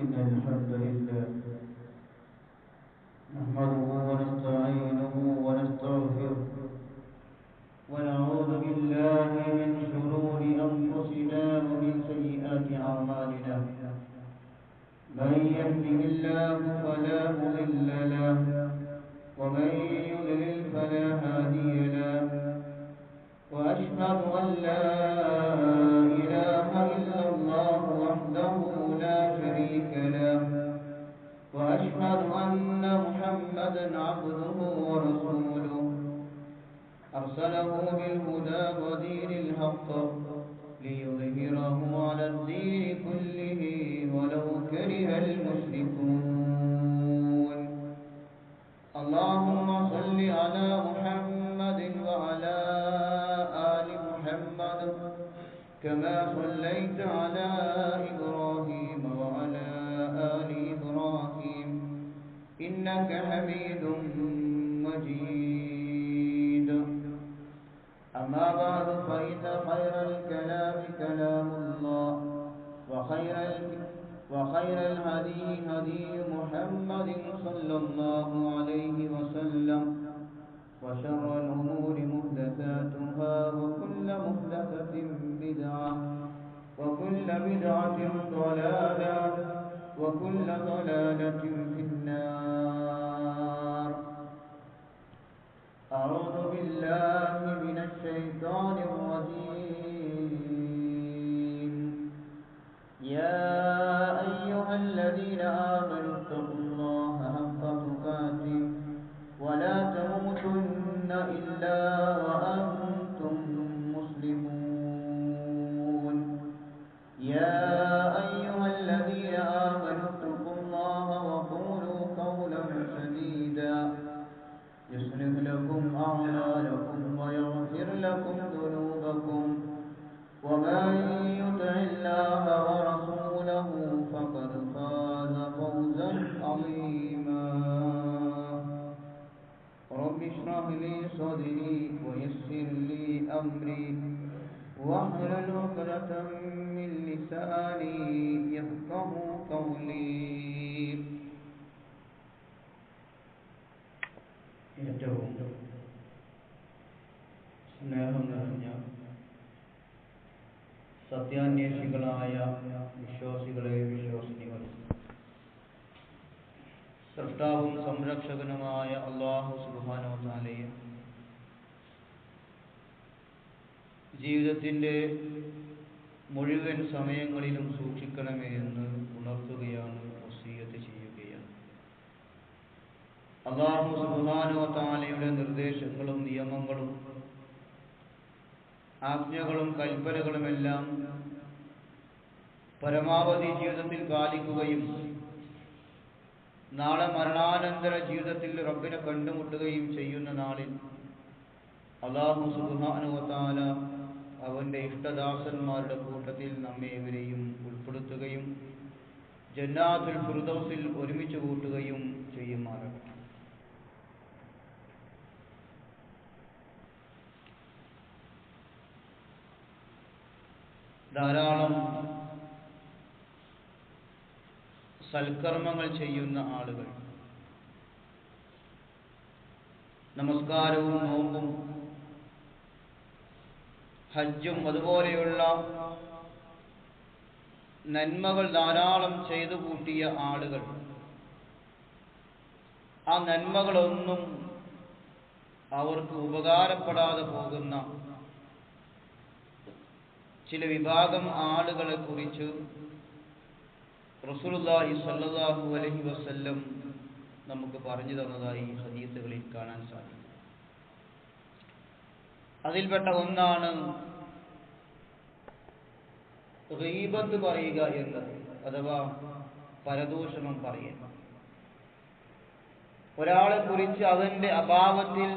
إن الحمد لله نحمده ونستعينه ونستغفره ونعوذ بالله من شرور أنفسنا ومن سيئات أعمالنا من يهده الله فلا مضل له ومن يضلل فلا هادي له وأشهد أن لا إله إلا الله وحده لا شريك له وأشهد أن محمدا عبده ورسوله أرسله بالهدى ودين الحق ليظهره على الدين كله ولو كره المشركون اللهم صل على محمد وعلى آل محمد كما صليت على إبراهيم وعلى آل إبراهيم إنك حميد مجيد أما بعد فإن خير الكلام كلام الله وخير الهدي هدي محمد صلى الله عليه وسلم وشر الأمور محدثاتها وكل محدثة بدعة وكل بدعة ضلالة وكل ضلالة في النار أعوذ بالله من الشيطان الرجيم يا أيها الذين آمنوا اتقوا الله حق تقاته ولا تموتن إلا وأنتم مسلمون يا أيها الذين آمنوا اتقوا الله وقولوا قولا سديدا يصلح لكم أعمالكم ويغفر لكم ذنوبكم ومن يطع الله ورسوله فقد فاز فوزا عظيما رب اشرح لي صدري ويسر لي أمري واحلل عقدة من لساني يفقهوا قولي ഏറ്റവും സ്നേഹം നിറഞ്ഞ സത്യാന്വേഷികളായ വിശ്വാസികളെ വിശ്വാസിനികളെ, സൃഷ്ടാവും സംരക്ഷകനുമായ അല്ലാഹു സുബ്ഹാനഹു വ തആലയെ ജീവിതത്തിൻ്റെ മുഴുവൻ സമയങ്ങളിലും സൂക്ഷിക്കണമേ എന്ന് ഉണർത്തുകയാണ്, വസിയ്യത്ത് ചെയ്യുകയാണ്. അല്ലാഹു സുബ്ഹാനഹു വ തആലയുടെ നിർദ്ദേശങ്ങളും നിയമങ്ങളും ആജ്ഞകളും കൽപ്പനകളുമെല്ലാം പരമാവധി ജീവിതത്തിൽ പാലിക്കുകയും നാളെ മരണാനന്തര ജീവിതത്തിൽ റബ്ബിനെ കണ്ടുമുട്ടുകയും ചെയ്യുന്ന നാളിൽ അല്ലാഹു സുബ്ഹാനഹു വ തആല അവൻ്റെ ഇഷ്ടദാസന്മാരുടെ കൂട്ടത്തിൽ നമ്മെ ഇവരെയും ഉൾപ്പെടുത്തുകയും ജന്നാത്തുൽ ഫിർദൗസിൽ ഒരുമിച്ച് കൂട്ടുകയും ചെയ്യുമാറാകട്ടെ. ധാരാളം സൽക്കർമ്മങ്ങൾ ചെയ്യുന്ന ആളുകൾ, നമസ്കാരവും നോമ്പും ഹജ്ജും അതുപോലെയുള്ള നന്മകൾ ധാരാളം ചെയ്തു കൂട്ടിയ ആളുകൾ, ആ നന്മകളൊന്നും അവർക്ക് ഉപകാരപ്പെടാതെ പോകുന്ന ചില വിഭാഗം ആളുകളെ കുറിച്ച് റസൂലുള്ളാഹി സ്വല്ലല്ലാഹു അലൈഹി വസല്ലം നമുക്ക് പറഞ്ഞു തന്നതായി ഹദീസുകളിൽ കാണാൻ സാധിക്കും. അതിൽപ്പെട്ട ഒന്നാണ് ഗീബത്ത് പറയുക എന്നത്, അഥവാ പരദൂഷണം പറയുക. ഒരാളെ കുറിച്ച് അവന്റെ അഭാവത്തിൽ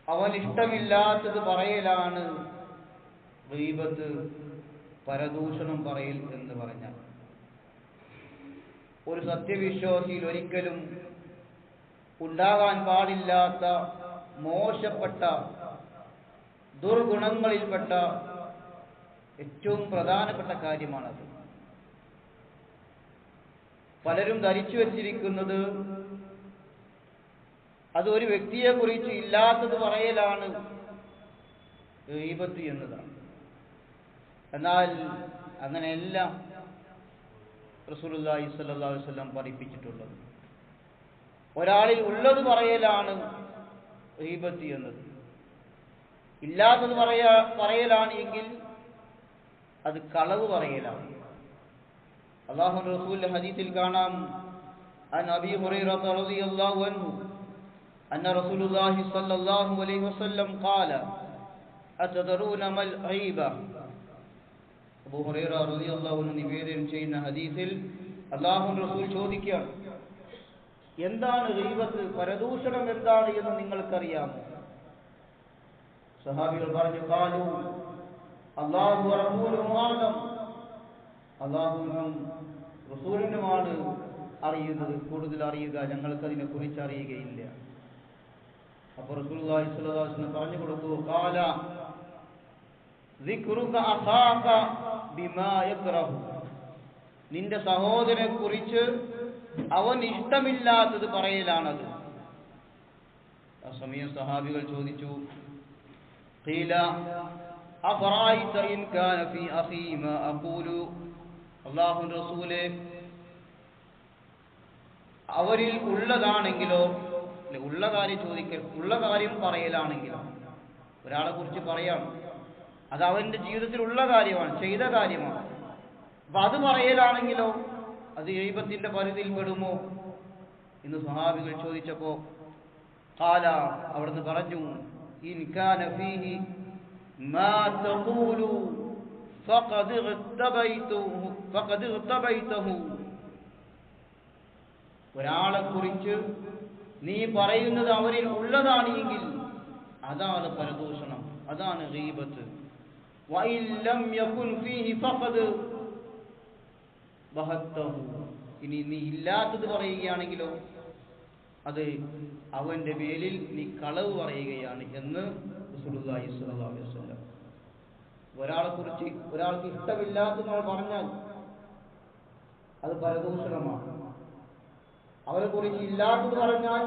അവൻ ഇഷ്ടമില്ലാത്തത് പറയലാണ് ഗീബത്ത്, പരദൂഷണം പറയൽ എന്ന് പറഞ്ഞാൽ. ഒരു സത്യവിശ്വാസിയിൽ ഒരിക്കലും ഉണ്ടാകാൻ പാടില്ലാത്ത മോശപ്പെട്ട ദുർഗുണങ്ങളിൽപ്പെട്ട ഏറ്റവും പ്രധാനപ്പെട്ട കാര്യമാണത്. പലരും ധരിച്ചു വച്ചിരിക്കുന്നത് അത് ഒരു വ്യക്തിയെ കുറിച്ച് ഇല്ലാത്തത് പറയലാണ് ഗീബത്ത് എന്നതാണ്. എന്നാൽ അങ്ങനെയല്ല റസൂലുള്ളാഹി സ്വല്ലല്ലാഹു അലൈഹി വസല്ലം പഠിപ്പിച്ചിട്ടുള്ളത്. ഒരാളിൽ ഉള്ളത് പറയലാണ് ഗീബത്ത് എന്നത്. ഇല്ലാത്തത് പറയലാണ് എങ്കിൽ അത് കളവ് പറയലാണ്. അല്ലാഹുവിന്റെ റസൂലിന്റെ ഹദീസിൽ കാണാം, അൻ അബീ ഹുറൈറ റളിയല്ലാഹു അൻഹു അന്ന റസൂലുള്ളാഹി സ്വല്ലല്ലാഹു അലൈഹി വസല്ലം ഖാല അതദറൂന മൽ ഗീബ. അബൂ ഹുറൈറ റളിയല്ലാഹു അൻഹു നിവേദനം ചെയ്യുന്ന ഹദീസിൽ അല്ലാഹുവിന്റെ റസൂൽ ചോദിക്കുകയാണ്, എന്താണ് ഗീബത്ത്, പരദൂഷണം എന്താണ് എന്ന് നിങ്ങൾക്കറിയാമോ? സഹാബികൾ പറഞ്ഞു, ഖാലു അല്ലാഹു വറസൂലുഹു അഅലം, അല്ലാഹുവും റസൂലിനുമാണ് അറിയുന്നത്, കൂടുതൽ അറിയുക, ഞങ്ങൾക്കതിനെ കുറിച്ച് അറിയുകയില്ല. അപ്പോൾ റസൂലുള്ളാഹി സ്വല്ലല്ലാഹു അലൈഹി വസല്ലം പറഞ്ഞു കൊടുത്തു, ഖാല ദിക്റുക അഖാക ബിമാ യക്റഹു, നിന്റെ സഹോദരനെ കുറിച്ച് അവൻ ഇഷ്ടമില്ലാത്തത് പറയലാണത്. ആ സമയം സഹാബികൾ ചോദിച്ചു, ഖീല അഫറഅയ്ത ഇൻ കാന ഫീ അഖീ മാ അഖൂലു, അല്ലാഹുവിന്റെ റസൂലേ, അവരിൽ ഉള്ളതാണെങ്കിലോ, ഉള്ള കാര്യം ചോദിക്കൽ, ഉള്ള കാര്യം പറയലാണെങ്കിലോ, ഒരാളെ കുറിച്ച് പറയാം, അത് അവന്റെ ജീവിതത്തിൽ ഉള്ള കാര്യമാണ്, ചെയ്ത കാര്യമാണ്, അപ്പൊ അത് പറയലാണെങ്കിലോ അത് ഗീബത്തിന്റെ പരിധിയിൽ പെടുമോ എന്ന് സഹാബികൾ ചോദിച്ചപ്പോ ഖാല, അവിടുന്ന് പറഞ്ഞു, ഇൻ കാന ഫീഹി മാ തഖൂലു ഫഖദ് ഇഗ്തബൈതഹു, ഒരാളെ കുറിച്ച് നീ പറയുന്നത് അവരിൽ ഉള്ളതാണ് എങ്കിൽ അതാണ് പരദൂഷണം, അതാണ് ഗീബത്ത്. വഇൻ ലം യകുൻ ഫീഹി ഫഖദ് ബഹത്തഹു, ഇനി നീ ഇല്ലാത്തത് പറയുകയാണെങ്കിലോ അത് അവന്റെ മേലിൽ നീ കളവ് പറയുകയാണ് എന്ന് റസൂലുള്ളാഹി സ്വല്ലല്ലാഹു അലൈഹി വസല്ലം. ഒരാളെ കുറിച്ച് ഒരാൾക്ക് ഇഷ്ടമില്ലാത്തത് നമ്മൾ പറഞ്ഞാൽ അത് പരദൂഷണമാണ്. അവരെ കുറിച്ച് ഇല്ലാത്തത് പറഞ്ഞാൽ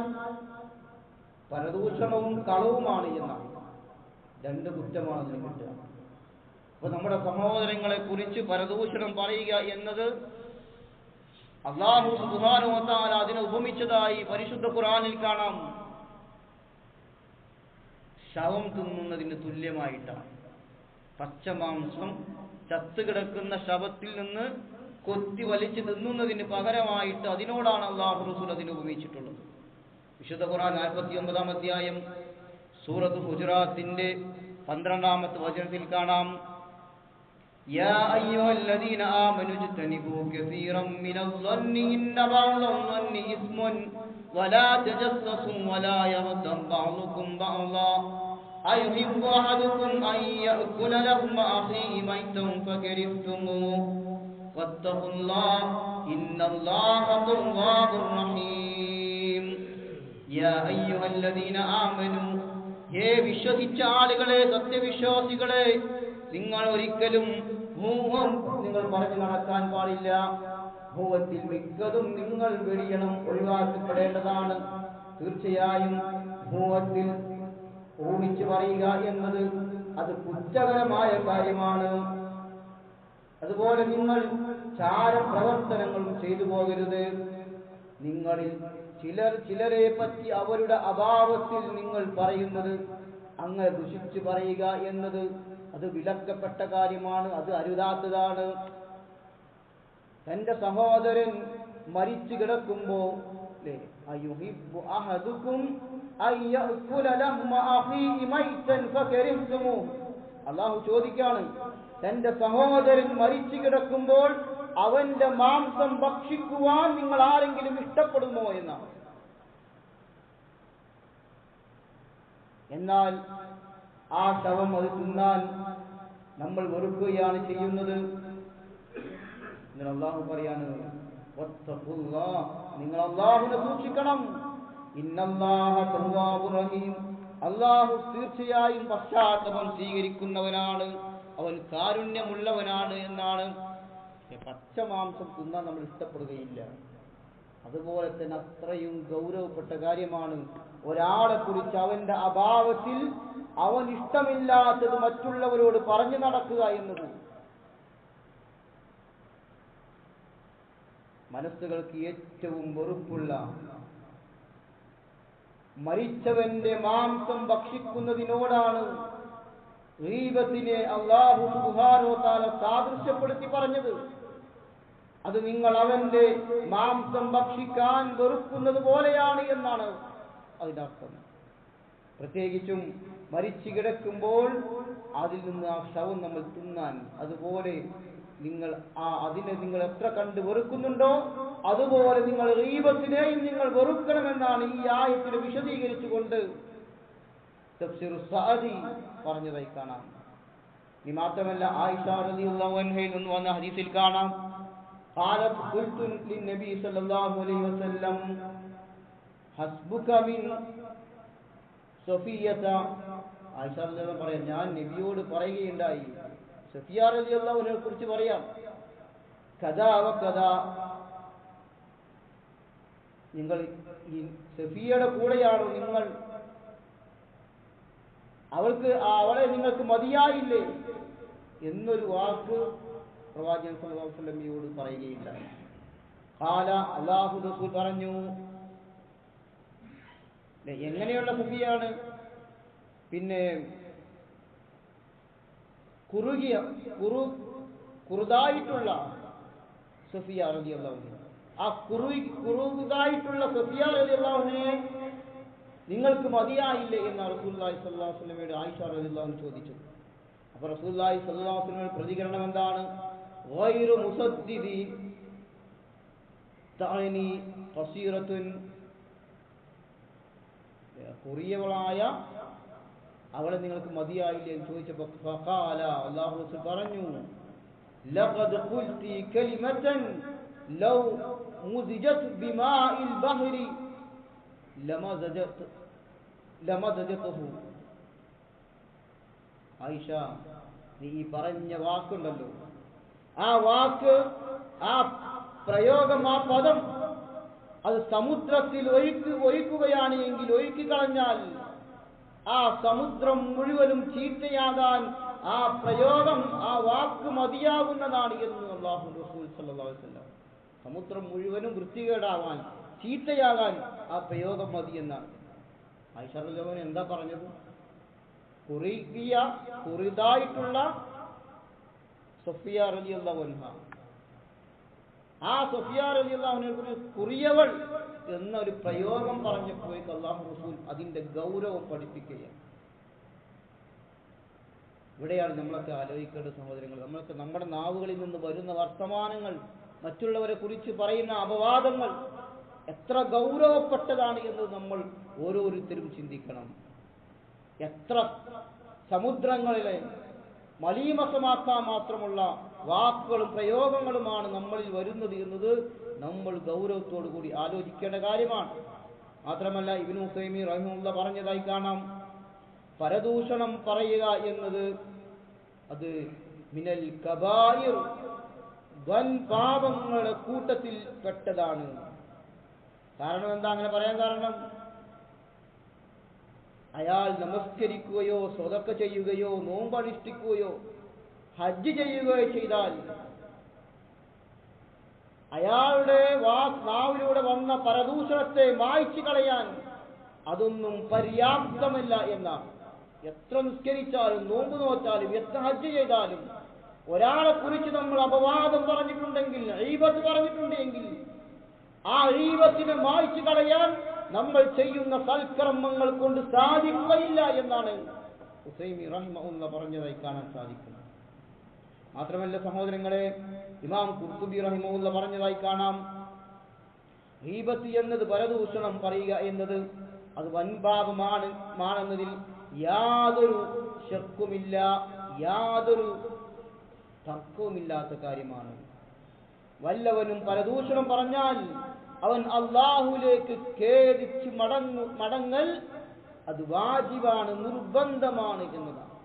പരദൂഷണവും കളവുമാണ് എന്നാണ്. രണ്ട് കുറ്റമാണ് അതിന് കിട്ടുക. അപ്പൊ നമ്മുടെ സഹോദരങ്ങളെ കുറിച്ച് പരദൂഷണം പറയുക എന്നത് അല്ലാഹു സുബ്ഹാനഹു വ തആല അതിനെ ഉപമിച്ചതായി പരിശുദ്ധ ഖുർആനിൽ കാണാം. ശവം തിന്നുന്നതിന് തുല്യമായിട്ടാണ്. പച്ചമാംസം ചത്തുകിടക്കുന്ന ശവത്തിൽ നിന്ന് കൊത്തി വലിച്ച് തിന്നുന്നതിന് പകരമായിട്ട് അതിനോടാണ് അല്ലാഹു റസൂൽ അതിനെ ഉപമിച്ചിട്ടുള്ളത്. വിശുദ്ധ ഖുർആൻ 49-ാം അധ്യായം സൂറത്ത് ഹുജറാത്തിന്റെ 12-ാമത്തെ വചനത്തിൽ കാണാം, യാ അയ്യുഹല്ലദീന ആമനൂ ഇജ്തനിബൂ കസീറൻ മിനൽ-ളന്നി ഇന്ന ബഅദ-ളന്നി ഇസ്മുൻ വലാ തജസ്സസൂ വലാ യഗ്തം ബഅദുകും ബഅദാ അയ്യുഹിബ്ബു അഹദുകും അൻ യഅകുല ലഹ്മ അഖീഹി മൈതൻ ഫകരിഹ്തുമൂഹു വത്തഖുല്ലാഹ ഇന്നല്ലാഹ തവ്വാബുർ റഹീം. യാ അയ്യുഹല്ലദീന ആമനൂ, ഹേ വിശ്വസിച്ച ആളുകളെ, സത്യവിശ്വാസികളെ, നിങ്ങൾ ഒരിക്കലും നിങ്ങൾ പറഞ്ഞു നടക്കാൻ പാടില്ല. ഭൂവത്തിൽ മിക്കതും നിങ്ങൾ വെടിയണം, ഒഴിവാക്കപ്പെടേണ്ടതാണ്. തീർച്ചയായും ഭൂവത്തിൽ ഊഹിച്ചു പറയുക എന്നത് അത് കുറ്റകരമായ കാര്യമാണ്. അതുപോലെ നിങ്ങൾ ചാരപ്രവർത്തനങ്ങളും ചെയ്തു പോകരുത്. നിങ്ങളിൽ ചിലരെ പറ്റി അവരുടെ അഭാവത്തിൽ നിങ്ങൾ പറയുന്നത് അങ്ങ് ദുഷിച്ചു പറയുക എന്നത് അത് വിലക്കപ്പെട്ട കാര്യമാണ്, അത് അരുതാത്തതാണ്. തന്റെ സഹോദരൻ മരിച്ചു കിടക്കുമ്പോ അയ്യുഹിബ്ബു അഹദുകും അൻ യഅകുല ലഹ്മ അഖീഹി മൈതൻ ഫകരിഹ്തുമൂഹു, അല്ലാഹു ചോദിക്കാണ്, തന്റെ സഹോദരൻ മരിച്ചു കിടക്കുമ്പോൾ അവന്റെ മാംസം ഭക്ഷിക്കുവാൻ നിങ്ങൾ ആരെങ്കിലും ഇഷ്ടപ്പെടുമോ എന്നാണ്. എന്നാൽ ആ ശവം അത് തിന്നാൻ നമ്മൾ വെറുക്കുകയാണ് ചെയ്യുന്നത്. അല്ലാഹു പറയാണ്, നിങ്ങൾ അല്ലാഹുവിനെ സൂക്ഷിക്കണം, ഇന്നല്ലാഹ തവ്വാബുർ റഹീം, അല്ലാഹു തീർച്ചയായും പശ്ചാത്തലം സ്വീകരിക്കുന്നവനാണ്, അവൻ കാരുണ്യമുള്ളവനാണ് എന്നാണ്. പച്ചമാംസം തിന്നാൻ നമ്മൾ ഇഷ്ടപ്പെടുകയില്ല. അതുപോലെ തന്നെ അത്രയും ഗൗരവപ്പെട്ട കാര്യമാണ് ഒരാളെ കുറിച്ച് അവന്റെ അഭാവത്തിൽ അവൻ ഇഷ്ടമില്ലാത്തത് മറ്റുള്ളവരോട് പറഞ്ഞു നടക്കുക എന്നത്. മനസ്സുകൾക്ക് ഏറ്റവും വെറുപ്പുള്ള മരിച്ചവന്റെ മാംസം ഭക്ഷിക്കുന്നതിനോടാണ് ഗീബത്തിനെ അല്ലാഹു സുബ്ഹാനഹു വ തആല സാദൃശ്യപ്പെടുത്തി പറഞ്ഞത്. അത് നിങ്ങൾ അവന്റെ മാംസം ഭക്ഷിക്കാൻ വെറുക്കുന്നത് പോലെയാണ് എന്നാണ് അതിന്റെ അർത്ഥം. പ്രത്യേകിച്ചും മരിച്ചു കിടക്കുമ്പോൾ അതിൽ നിന്ന് ആ ശവം നമ്മൾ തിന്നാൻ, അതുപോലെ അതിനെ നിങ്ങൾ എത്ര കണ്ട് വെറുക്കുന്നുണ്ടോ അതുപോലെ നിങ്ങൾ ഗീബത്തിനെയും നിങ്ങൾ വെറുക്കണമെന്നാണ് ഈ ആയത്തിനെ വിശദീകരിച്ചുകൊണ്ട് തഫ്സീർ സഅദി പറഞ്ഞതായി കാണാം. ഈ മാത്രമല്ല ആയിഷ റളിയല്ലാഹു അൻഹയിൽ നിന്ന് വന്ന ഹദീസിൽ കാണാം, قالت قلت للنبي صلى الله عليه وسلم حسبك من صفية. ആയിഷ റളിയല്ലാഹു അൻഹ പറയാം, ഞാൻ നബിയോട് പറയുകയുണ്ടായി, സഫിയ റളിയല്ലാഹു അൻഹയെ കുറിച്ച് പറയാം, കദാ വ കദാ, നിങ്ങൾ ഈ സഫിയയുടെ കൂടെയാണോ നിങ്ങൾ, അവളെ നിങ്ങൾക്ക് മതിയായില്ലേ എന്നൊരു വാക്ക് പ്രവാചകൻ സല്ലല്ലാഹു അലൈഹി വസല്ലമയോട് പറയുകയുണ്ടായി. ഖാല, അല്ലാഹു റസൂൽ പറഞ്ഞു, എങ്ങനെയുള്ള സഫിയാണ്? പിന്നെ കുറുതായിട്ടുള്ള സഫിയ റളിയല്ലാഹു അൻഹ, ആ കുറുതായിട്ടുള്ള സഫിയ റളിയല്ലാഹു അൻഹയെ നിങ്ങൾക്ക് മതിയായില്ലേ എന്ന് റസൂലുള്ളാഹി സ്വല്ലല്ലാഹു അലൈഹി വസല്ലമയോട് ആയിഷ റളിയല്ലാഹു അൻഹ ചോദിച്ചു. അപ്പോൾ റസൂലുള്ളാഹി സ്വല്ലല്ലാഹു അലൈഹി വസല്ലമയുടെ പ്രതികരണം എന്താണ്? ഗൈറു മുസദ്ദിദി തഅനി ഖസീറത്തുൻ, കുറിയവളായ അവളെ നിങ്ങൾക്ക് മതിയായില്ലേ എന്ന് ചോദിച്ചപ്പോൾ ഫഖാല, അല്ലാഹു റസൂൽ പറഞ്ഞു, ലഖദ് ഖുൽതി കലിമതൻ ലൗ മുസിജത് ബിമാഇൽ ബഹരി ലമസജതുഹു. ആയിഷ, നീ ഈ പറഞ്ഞ വാക്കുണ്ടല്ലോ, ആ വാക്ക്, ആ പ്രയോഗം, ആ പദം അത് സമുദ്രത്തിൽ ഒഴിക്കുകയാണ് എങ്കിൽ, ഒഴുക്കിക്കളഞ്ഞാൽ ആ സമുദ്രം മുഴുവനും ചീത്തയാകാൻ ആ പ്രയോഗം, ആ വാക്ക് മതിയാകുന്നതാണ് എന്ന് അല്ലാഹു റസൂൽ സല്ലല്ലാഹു അലൈഹി വസല്ലം. സമുദ്രം മുഴുവനും വൃത്തികേടാവാൻ, ചീത്തയാകാൻ ആ പ്രയോഗം മതി എന്നാണ്. ആയിഷ റളിയല്ലാഹു അൻഹ എന്താ പറഞ്ഞത്? കുറിതായിട്ടുള്ള സഫിയ റളിയല്ലാഹു അൻഹ, ആ സഫിയ റളിയല്ലാഹു അൻഹയെ കുറിച്ച് കുറിയവൾ എന്നൊരു പ്രയോഗം പറഞ്ഞപ്പോഴേക്ക് അല്ലാഹു റസൂൽ അതിന്റെ ഗൗരവം പഠിപ്പിക്കുകയാണ്. ഇവിടെയാണ് നമ്മളൊക്കെ ആലോചിക്കേണ്ട സഹോദരങ്ങൾ. നമ്മളൊക്കെ നമ്മുടെ നാവുകളിൽ നിന്ന് വരുന്ന വർത്തമാനങ്ങൾ, മറ്റുള്ളവരെ കുറിച്ച് പറയുന്ന അപവാദങ്ങൾ എത്ര ഗൗരവപ്പെട്ടതാണ് എന്ന് നമ്മൾ ഓരോരുത്തരും ചിന്തിക്കണം. എത്ര സമുദ്രങ്ങളിലെ മലീമസമാക്കാൻ മാത്രമുള്ള വാക്കുകളും പ്രയോഗങ്ങളുമാണ് നമ്മളിൽ വരുന്നത് എന്നത് നമ്മൾ ഗൗരവത്തോടു കൂടി ആലോചിക്കേണ്ട കാര്യമാണ്. മാത്രമല്ല ഇബ്നു ഉസൈമീൻ റഹിമഹുല്ലാഹ് പറഞ്ഞതായി കാണാം, പരദൂഷണം പറയുക എന്നത് അത് മിനൽ കബായിർ, വൻ പാപങ്ങളുടെ കൂട്ടത്തിൽ പെട്ടതാണ്. കാരണം എന്താ അങ്ങനെ പറയാൻ കാരണം? അയാൾ നമസ്കരിക്കുകയോ സ്വതക്ക ചെയ്യുകയോ നോമ്പനുഷ്ഠിക്കുകയോ ഹജ്ജ് ചെയ്യുകയോ ചെയ്താൽ അയാളുടെ നാവിലൂടെ വന്ന പരദൂഷണത്തെ മായ്ച്ചു കളയാൻ അതൊന്നും പര്യാപ്തമല്ല എന്നാണ്. എത്ര നിസ്കരിച്ചാലും നോമ്പ് നോറ്റാലും എത്ര ഹജ്ജ് ചെയ്താലും ഒരാളെ കുറിച്ച് നമ്മൾ അപവാദം പറഞ്ഞിട്ടുണ്ടെങ്കിൽ, ഗീബത്ത് പറഞ്ഞിട്ടുണ്ടെങ്കിൽ ആ ഗീബത്തിനെ മായ്ച്ചു കളയാൻ നമ്മൾ ചെയ്യുന്ന സൽക്കർമ്മങ്ങൾ കൊണ്ട് സാധിക്കുകയില്ല എന്നാണ് ഉസൈമി റഹിമഹുല്ലാഹ് പറഞ്ഞതായി കാണാൻ സാധിക്കുന്നത്. മാത്രമല്ല സഹോദരങ്ങളെ, ഇമാം ഖുർത്തുബി റഹിമഹുല്ലാഹ് പറഞ്ഞതായി കാണാം, ഗീബത്ത് എന്നത് പരദൂഷണം പറയുക എന്നത് അത് വൻപാപമാണെന്നതിൽ യാതൊരു ശക്കുമില്ല, യാതൊരു തർക്കവുമില്ലാത്ത കാര്യമാണ്. വല്ലവനും പരദൂഷണം പറഞ്ഞാൽ അവൻ അല്ലാഹുവിലേക്ക് ഖേദിച്ച് മടങ്ങൽ അത് വാജിബാണ്, നിർബന്ധമാണ് എന്നതാണ്.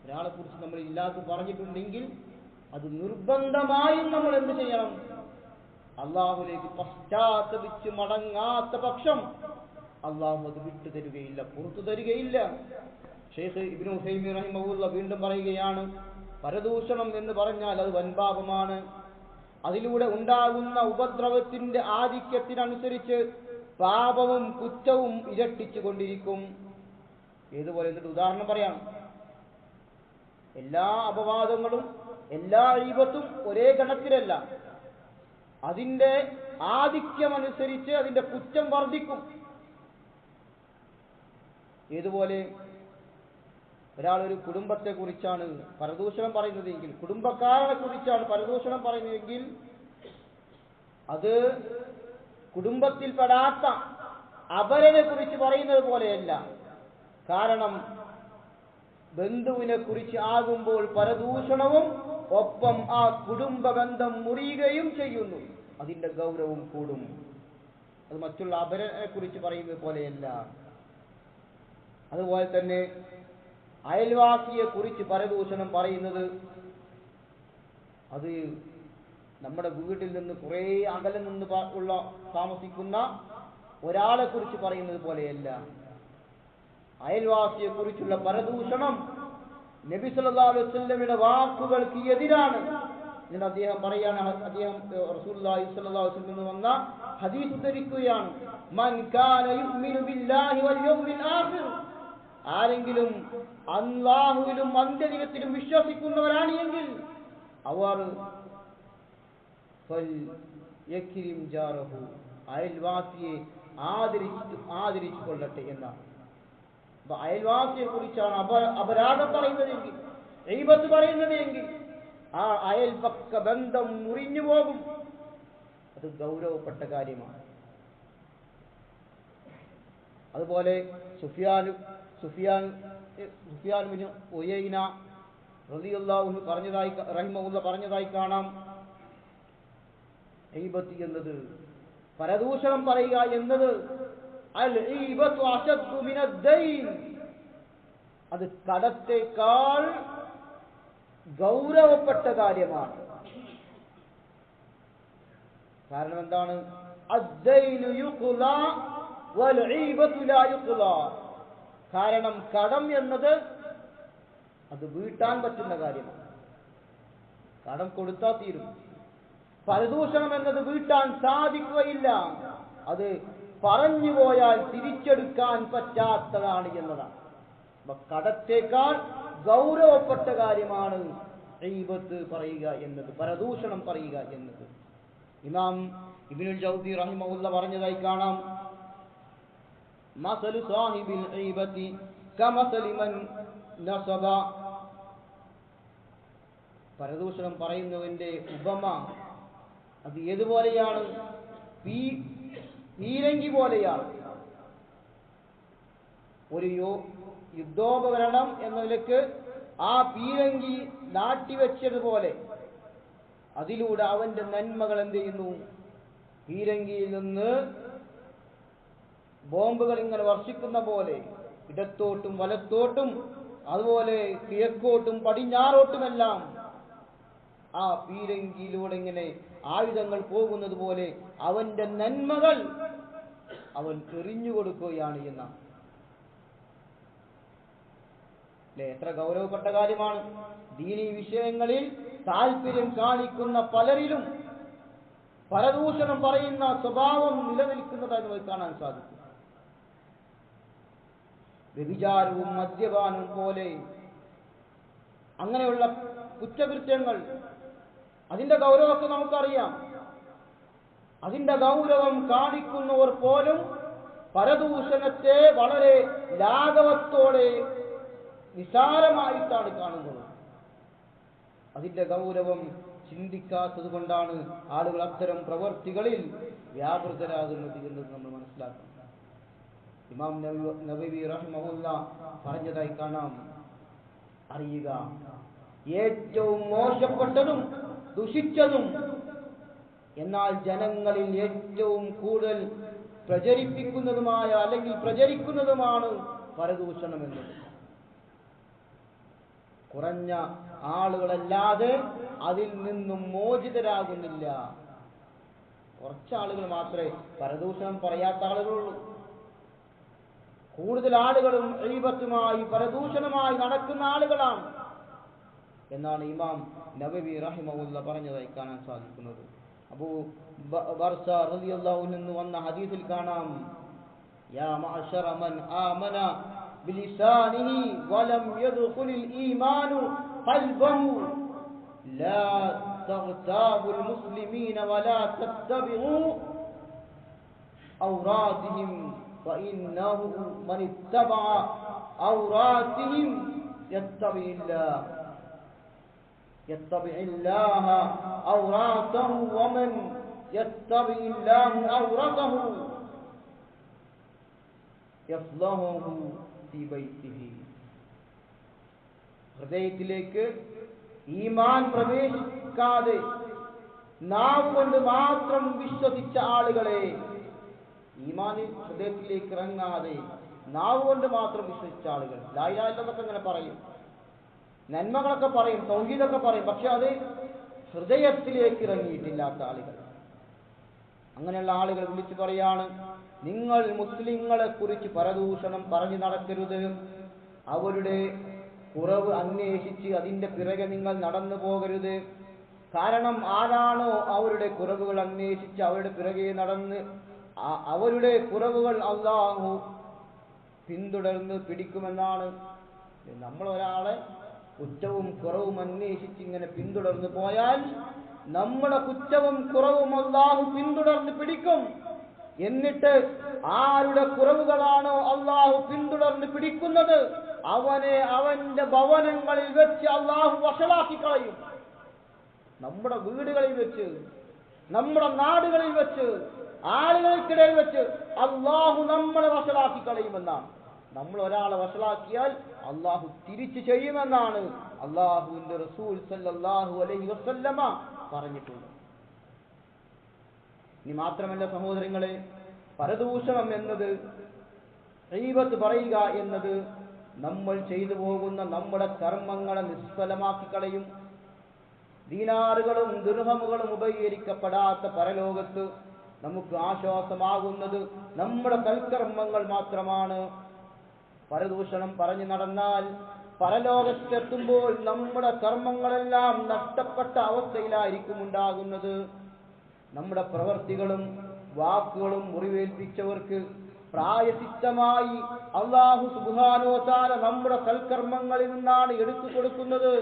ഒരാളെ കുറിച്ച് നമ്മൾ ഇല്ലാത്ത പറഞ്ഞിട്ടുണ്ടെങ്കിൽ അത് നിർബന്ധമായും നമ്മൾ എന്ത് ചെയ്യണം? അള്ളാഹുലേക്ക് പശ്ചാത്തപിച്ച് മടങ്ങാത്ത പക്ഷം അള്ളാഹു അത് വിട്ടു തരികയില്ല, പുറത്തു തരികയില്ല. ഷെയ്ഖ് ഇബ്നു ഉസൈമീൻ റഹിമഹുല്ലാഹ് വീണ്ടും പറയുകയാണ്, പരദൂഷണം എന്ന് പറഞ്ഞാൽ അത് വൻപാപമാണ്. അതിലൂടെ ഉണ്ടാകുന്ന ഉപദ്രവത്തിന്റെ ആധിക്യത്തിനനുസരിച്ച് പാപവും കുറ്റവും ഇരട്ടിച്ചു കൊണ്ടിരിക്കും. ഏതുപോലെ എന്നിട്ട് ഉദാഹരണം പറയാം. എല്ലാ അപവാദങ്ങളും എല്ലാ ഈബത്തും ഒരേ ഗണത്തിലല്ല. അതിന്റെ ആധിക്യമനുസരിച്ച് അതിന്റെ കുറ്റം വർദ്ധിക്കും. ഏതുപോലെ ഒരാൾ ഒരു കുടുംബത്തെ കുറിച്ചാണ് പരദൂഷണം പറയുന്നതെങ്കിൽ, കുടുംബക്കാരനെ കുറിച്ചാണ് പരദൂഷണം പറയുന്നതെങ്കിൽ അത് കുടുംബത്തിൽപ്പെടാത്ത അപരനെ കുറിച്ച് പറയുന്നത് പോലെയല്ല. കാരണം ബന്ധുവിനെ കുറിച്ച് ആകുമ്പോൾ പരദൂഷണവും ഒപ്പം ആ കുടുംബ ബന്ധം മുറിയുകയും ചെയ്യുന്നു, അതിന്റെ ഗൗരവം കൂടും. അത് മറ്റുള്ള അപരനെ കുറിച്ച് പറയുന്നത് പോലെയല്ല. അതുപോലെ തന്നെ അയൽവാസിയെ കുറിച്ച് പരദൂഷണം പറയുന്നത് അത് നമ്മുടെ വീട്ടിൽ നിന്ന് കുറെ അകലെ നിന്ന് ഉള്ള താമസിക്കുന്ന ഒരാളെ കുറിച്ച് പറയുന്നത് പോലെയല്ല. അയൽവാസിയെ കുറിച്ചുള്ള പരദൂഷണം നബി സല്ലല്ലാഹു അലൈഹി വസല്ലമയുടെ വാക്കുകൾക്ക് എതിരാണ്. എന്നിട്ട് അദ്ദേഹം പറയാണ്, അദ്ദേഹം റസൂലുള്ളാഹി സ്വല്ലല്ലാഹു അലൈഹി വസല്ലം വന്ന ഹദീസ് ഉദ്ധരിക്കുകയാണ്, മൻ കാന യുഅ്മിനു ബില്ലാഹി വൽ യൗമിൽ ആഖിർ, ആരെങ്കിലും അല്ലാഹുവിലും അന്ത്യദിനത്തിലും വിശ്വസിക്കുന്നവരാണ് എങ്കിൽ അവർ യക്രിം ജാറഹു, അയൽവാസിയെ ആദരിച്ചു കൊള്ളട്ടെ എന്നാണ്. അപ്പൊ അയൽവാസിയെ കുറിച്ചാണ് അപരാധം പറയുന്നതെങ്കിൽ, ഗീബത്ത് പറയുന്നതെങ്കിൽ ആ അയൽപക്ക ബന്ധം മുറിഞ്ഞു പോകും. അത് ഗൗരവപ്പെട്ട കാര്യമാണ്. അതുപോലെ സുഫിയാൻ ബിൻ ഉയൈന റളിയല്ലാഹു അൻഹു പറഞ്ഞതായി റഹിമഹുല്ലാഹ് പറഞ്ഞതായി കാണാം, ഗീബത്ത് എന്നത്, പരദൂഷണം പറയുക എന്നത് അൽ ഗീബത്തു അശദ്ദു മിനദ്ദൈൻ, അത് കടത്തേക്കാൾ ഗൗരവപ്പെട്ട കാര്യമാണ്. കാരണം എന്താണ്? അദ്ദൈനു യുഖ്ലാ വൽ ഗീബത്തു ലാ യുഖ്ലാ. കാരണം കടം എന്നത് അത് വീട്ടാൻ പറ്റുന്ന കാര്യമാണ്, കടം കൊടുത്താൽ തീരും. പരദൂഷണം എന്നത് വീട്ടാൻ സാധിക്കുകയില്ല, അത് പറഞ്ഞു പോയാൽ തിരിച്ചെടുക്കാൻ പറ്റാത്തതാണ് എന്നതാണ്. അപ്പൊ കടത്തേക്കാൾ ഗൗരവപ്പെട്ട കാര്യമാണ് ഗീബത്ത് പറയുക എന്നത്, പരദൂഷണം പറയുക എന്നത്. ഇമാം ഇബ്നുൽ ജൗസി റഹിമഹുല്ലാഹ് പറഞ്ഞതായി കാണാം, മസലു സാഹിബിൽ ഗീബത്തി കമസലി മൻ നസബ, പരദൂഷണം പറയുന്നവന്റെ ഉപമ അത് ഏതുപോലെയാണ്? പീരങ്കി പോലെയാണ്. ഒരു യുദ്ധോപകരണം എന്ന നിലക്ക് ആ പീരങ്കി നാട്ടിവെച്ചതുപോലെ അതിലൂടെ അവന്റെ നന്മകൾ എന്ത് ചെയ്യുന്നു? പീരങ്കിയിൽ നിന്ന് ബോംബുകൾ ഇങ്ങനെ വർഷിക്കുന്ന പോലെ ഇടത്തോട്ടും വലത്തോട്ടും അതുപോലെ കിഴക്കോട്ടും പടിഞ്ഞാറോട്ടുമെല്ലാം ആ പീരങ്കിയിലൂടെ ഇങ്ങനെ ആയുധങ്ങൾ പോകുന്നത് പോലെ അവന്റെ നന്മകൾ അവൻ എറിഞ്ഞു കൊടുക്കുകയാണ് എന്നാണ്. എത്ര ഗൗരവപ്പെട്ട കാര്യമാണ്! ദീനീ വിഷയങ്ങളിൽ താല്പര്യം കാണിക്കുന്ന പലരിലും പരദൂഷണം പറയുന്ന സ്വഭാവം നിലനിൽക്കുന്നതായി നമുക്ക് കാണാൻ സാധിക്കും. വ്യഭിചാരവും മദ്യപാനവും പോലെ അങ്ങനെയുള്ള കുറ്റകൃത്യങ്ങൾ, അതിന്റെ ഗൗരവമൊക്കെ നമുക്കറിയാം. അതിന്റെ ഗൗരവം കാണിക്കുന്നവർ പോലും പരദൂഷണത്തെ വളരെ ലാഘവത്തോടെ നിസാരമായിട്ടാണ് കാണുന്നത്. അതിന്റെ ഗൗരവം ചിന്തിക്കാത്തത് കൊണ്ടാണ് ആളുകൾ അത്തരം പ്രവർത്തികളിൽ വ്യാപൃതരാകുന്നത് എന്നത് നമ്മൾ മനസ്സിലാക്കണം. ഇമാം നബവി റഹിമഹുല്ലാഹ് പറഞ്ഞതായി കാണാം, അറിയുക, ഏറ്റവും മോശപ്പെട്ടതും ദുഷിച്ചതും എന്നാൽ ജനങ്ങളിൽ ഏറ്റവും കൂടുതൽ പ്രചരിപ്പിക്കുന്നതുമായ അല്ലെങ്കിൽ പ്രചരിക്കുന്നതുമാണ് പരദൂഷണം എന്നത്. കുറഞ്ഞ ആളുകളല്ലാതെ അതിൽ നിന്നും മോചിതരാകുന്നില്ല. കുറച്ചാളുകൾ മാത്രമേ പരദൂഷണം പറയാത്ത ആളുകളുള്ളൂ. കൂടുതൽ ആളുകളും ഗീബത്തുമായി പരദൂഷണമായി നടക്കുന്ന ആളുകളാണ് എന്നാണ് ഇമാം നബവി റഹിമഹുല്ല പറഞ്ഞതായി കാണാൻ സാധിക്കുന്നത്. അബൂ ബർസ റളിയല്ലാഹു അൻഹു നിന്ന് വന്ന ഹദീസിൽ കാണാം, യാ മഅശറ മൻ ആമന ബിലിസാനിഹി വലം യദ്ഖുലിൽ ഈമാനു ഖൽബഹു ലാ തഗ്താബുൽ മുസ്ലിമീന വലാ തത്തബിഉ ഔറാദിഹിം ഫഇന്നഹു മൻ ഇത്തബഅ ഔറാദിഹിം يتبع الله أوراته ومن يتبع الله أورته يفضحه في بيته. ഹൃദയത്തിലേക്ക് ഈമാൻ പ്രവേശിക്കാതെ നാവ് കൊണ്ട് മാത്രം വിശ്വസിച്ച ആളുകളെ, ഈമാൻ ഹൃദയത്തിലേക്ക് ഇറങ്ങാതെ നാവ് കൊണ്ട് മാത്രം വിശ്വസിച്ച ആളുകൾ, ലാ ഇലാഹ ഇല്ലല്ലാഹ് അങ്ങനെ പറയും, നന്മകളൊക്കെ പറയും, തൗഹീദൊക്കെ പറയും, പക്ഷെ അത് ഹൃദയത്തിലേക്ക് ഇറങ്ങിയിട്ടില്ലാത്ത ആളുകൾ, അങ്ങനെയുള്ള ആളുകൾ വിളിച്ചു പറയാണ്, നിങ്ങൾ മുസ്ലിങ്ങളെ കുറിച്ച് പരദൂഷണം പറഞ്ഞു നടക്കരുത്. അവരുടെ കുറവ് അന്വേഷിച്ച് അതിന്റെ പിറകെ നിങ്ങൾ നടന്നു പോകരുത്. കാരണം ആരാണോ അവരുടെ കുറവുകൾ അന്വേഷിച്ച് അവരുടെ പിറകെ നടന്ന് അവരുടെ കുറവുകൾ അല്ലാഹു പിന്തുടർന്ന് പിടിക്കുമെന്നാണ്. നമ്മൾ ഒരാളെ കുറ്റവും കുറവും അന്വേഷിച്ച് ഇങ്ങനെ പിന്തുടർന്നു പോയാൽ നമ്മുടെ കുറ്റവും കുറവും അല്ലാഹു പിന്തുടർന്ന് പിടിക്കും. എന്നിട്ട് ആരുടെ കുറവുകളാണോ അല്ലാഹു പിന്തുടർന്ന് പിടിക്കുന്നത് അവനെ അവന്റെ ഭവനങ്ങളിൽ വെച്ച് അല്ലാഹു വഷളാക്കി കളയും. നമ്മുടെ വീടുകളിൽ വെച്ച്, നമ്മുടെ നാടുകളിൽ വെച്ച്, ആളുകൾക്കിടയിൽ വെച്ച് അല്ലാഹു നമ്മളെ വഷളാക്കി കളയുമെന്നാണ്. നമ്മൾ ഒരാളെ വഷളാക്കിയാൽ അല്ലാഹു തിരിച്ചു ചെയ്യുമെന്നാണ് അല്ലാഹുവിന്റെ റസൂൽ സല്ലല്ലാഹു അലൈഹി വസല്ലമ പറഞ്ഞിട്ടുള്ളത്. ഇനി മാത്രമല്ല സഹോദരങ്ങളെ, പരദൂഷണം എന്നത്, ഗീബത്ത് പറയുക എന്നത് നമ്മൾ ചെയ്തു പോകുന്ന നമ്മുടെ കർമ്മങ്ങളെ നിഷ്ഫലമാക്കി കളയും. ദീനാറുകളും ദിർഹമുകളും ഉപകരിക്കപ്പെടാത്ത പരലോകത്ത് നമുക്ക് ആശ്വാസമാകുന്നത് നമ്മുടെ സൽക്കർമ്മങ്ങൾ മാത്രമാണ്. പരദൂഷണം പറഞ്ഞു നടന്നാൽ പരലോകത്തെത്തുമ്പോൾ നമ്മുടെ കർമ്മങ്ങളെല്ലാം നഷ്ടപ്പെട്ട അവസ്ഥയിലായിരിക്കും ഉണ്ടാകുന്നത്. നമ്മുടെ പ്രവൃത്തികളും വാക്കുകളും മുറിവേൽപ്പിച്ചവർക്ക് പ്രായശ്ചിത്തമായി അല്ലാഹു സുബ്ഹാനഹു വ തആല നമ്മുടെ സൽക്കർമ്മങ്ങളിൽ നിന്നാണ് എടുത്തു കൊടുക്കുന്നത്.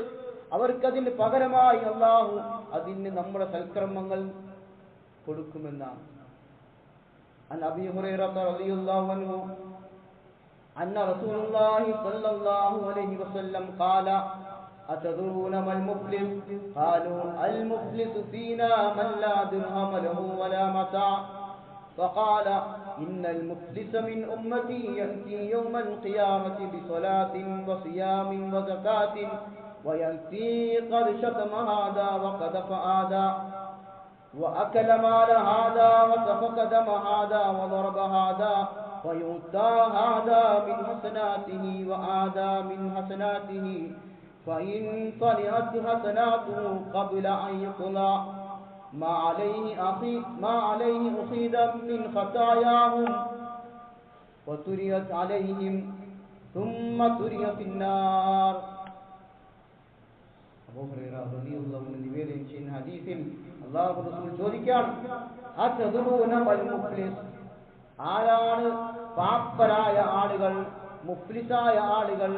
അവർക്കതിന് പകരമായി അല്ലാഹു അതിന് നമ്മുടെ സൽക്കർമ്മങ്ങൾ കൊടുക്കുമെന്നാണ്. അൻ അബീ ഹുറൈറ റളിയല്ലാഹു അൻഹു അന്ന റസൂലുള്ളാഹി സ്വല്ലല്ലാഹു അലൈഹി വസല്ലം ഖാല أتدرون ما المفلس قالوا المفلس فينا من لا درهم له ولا متاع فقال إن المفلس من أمتي يأتي يوم القيامة بصلاة وصيام وزكاة ويأتي قد شتم هذا وقذف هذا وأكل مال هذا وسفك دم هذا وضرب هذا فيؤتى هذا من حسناته وآذى من حسناته فإن طلعت حسناته قبل أن يطلع ما عليه أخذ من خطاياهم وتريت عليهم ثم تري في النار. അബൂ ഹുറൈറ റളിയല്ലാഹു അൻഹു നിവേദനം ചെയ്യുന്ന ഹദീസിൽ അല്ലാഹു റസൂൽ ചോദിക്കുകയാണ്, അത്തദറൂന വൽ മുഫ്ലിസ്, ആരാണ് പാപ്പരായ ആളുകൾ, മുഫ്ലിസായ ആളുകൾ?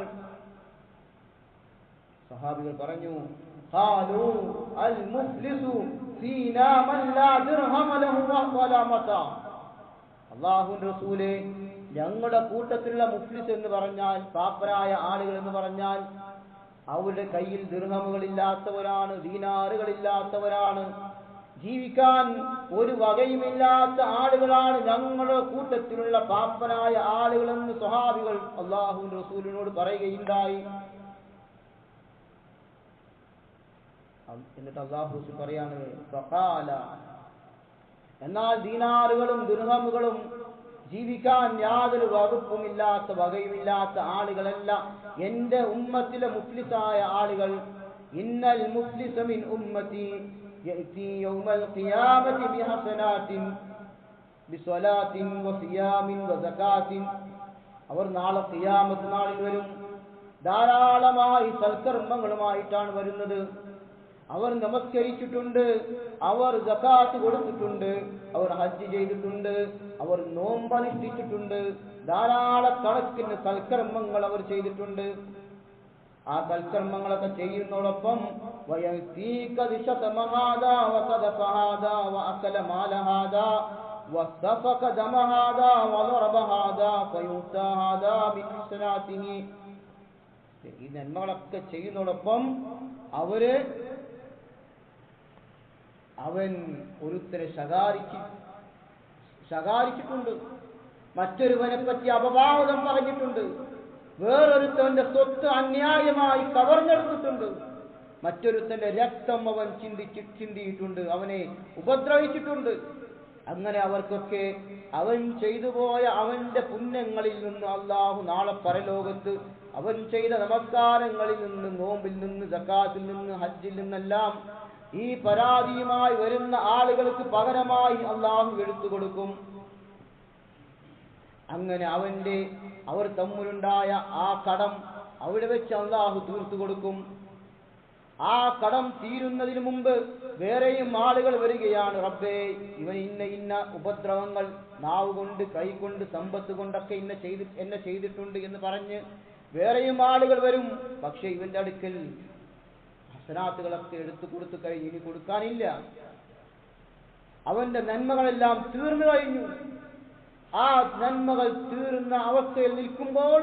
സഹാബികൾ പറഞ്ഞു, ഖാലൂ അൽ മുഫ്ലിസു ഫീനാ മൻ ലാ ദിർഹമ ലഹു വലാ മതാ. അല്ലാഹുവിന്റെ റസൂലേ, ഞങ്ങളുടെ കൂട്ടത്തിലുള്ള മുഫ്ലിസ് എന്ന് പറഞ്ഞാൽ, പാപ്പരായ ആളുകൾ എന്ന് പറഞ്ഞാൽ അവരുടെ കയ്യിൽ ദിർഹമുകളില്ലാത്തവരാണ്, ദീനാറുകളില്ലാത്തവരാണ്, ജീവിക്കാൻ ഒരു വകയുമില്ലാത്ത ആളുകളാണ് ഞങ്ങളുടെ കൂട്ടത്തിലുള്ള പാപ്പനായ ആളുകളെന്ന് സ്വഹാബികൾ അല്ലാഹുവിന്റെ റസൂലിനോട് പറയുകയുണ്ടായി. എന്നിട്ട് അല്ലാഹു റസൂൽ പറയാണ്, ഫഖാല, എന്നാൽ ദീനാറുകളും ദിർഹമുകളും ജീവിക്കാൻ യാതൊരു വകുപ്പുമില്ലാത്ത വകയുമില്ലാത്ത ആളുകളല്ല എന്റെ ഉമ്മത്തിലെ മുഫ്ലിസായ ആളുകൾ. ഇന്നൽ മുഫ്ലിസ മിൻ ഉമ്മത്തി യഅതി യൗമൽ ഖിയാമത്തി ബിഹസനാത്തിൻ ബിസ്വലാത്തിൻ വസിയാമിൻ വസകാത്തിൻ. അവർ നാളെ ഖിയാമത്ത് നാളിൽ വരും, ധാരാളമായി സൽക്കർമ്മങ്ങളുമായിട്ടാണ് വരുന്നത്. അവർ നമസ്കരിച്ചിട്ടുണ്ട്, അവർ സകാത്ത് കൊടുത്തിട്ടുണ്ട്, അവർ ഹജ്ജ് ചെയ്തിട്ടുണ്ട്, അവർ നോമ്പനുഷ്ഠിച്ചിട്ടുണ്ട്, ധാരാളക്കണക്കിന് സൽക്കർമ്മങ്ങൾ അവർ ചെയ്തിട്ടുണ്ട്. ആ സൽക്കർമ്മങ്ങളൊക്കെ ചെയ്യുന്നതോടൊപ്പം ഈ നന്മകളൊക്കെ ചെയ്യുന്നതോടൊപ്പം അവൻ ഒരുത്തരെ ശകാരിച്ചിട്ടുണ്ട്, മറ്റൊരുവനെ പറ്റി അപവാദം പറഞ്ഞിട്ടുണ്ട്, വേറൊരുത്തന്റെ സ്വത്ത് അന്യായമായി കവർന്നെടുത്തിട്ടുണ്ട്, മറ്റൊരുത്തന്റെ രക്തം അവൻ ചിന്തിയിട്ടുണ്ട്, അവനെ ഉപദ്രവിച്ചിട്ടുണ്ട്. അങ്ങനെ അവർക്കൊക്കെ അവൻ ചെയ്തു പോയ അവന്റെ പുണ്യങ്ങളിൽ നിന്ന് അല്ലാഹു നാളെ പരലോകത്ത് അവൻ ചെയ്ത നമസ്കാരങ്ങളിൽ നിന്ന്, നോമ്പിൽ നിന്ന്, സകാത്തിൽ നിന്ന്, ഹജ്ജിൽ നിന്നെല്ലാം ഈ പരാതിയുമായി വരുന്ന ആളുകൾക്ക് പകരമായി അല്ലാഹു എടുത്തു കൊടുക്കും. അങ്ങനെ അവർ തമ്മിലുണ്ടായ ആ കടം അവിടെ വെച്ച് അല്ലാഹു തീർത്തു കൊടുക്കും. ആ കടം തീരുന്നതിന് മുമ്പ് വേറെയും ആളുകൾ വരികയാണ്, റബ്ബേ ഇവൻ ഇന്ന ഉപദ്രവങ്ങൾ നാവ് കൊണ്ട്, കൈകൊണ്ട്, സമ്പത്ത് കൊണ്ടൊക്കെ എന്നെ ചെയ്തിട്ടുണ്ട് എന്ന് പറഞ്ഞ് വേറെയും ആളുകൾ വരും. പക്ഷെ ഇവന്റെ അടുക്കൽ ഹസനാത്തുകളൊക്കെ എടുത്തു കൊടുത്തു കഴിഞ്ഞ് ഇനി കൊടുക്കാനില്ല. അവന്റെ നന്മകളെല്ലാം തീർന്നു കഴിഞ്ഞു. ആ നന്മകൾ തീർന്ന അവസ്ഥയിൽ നിൽക്കുമ്പോൾ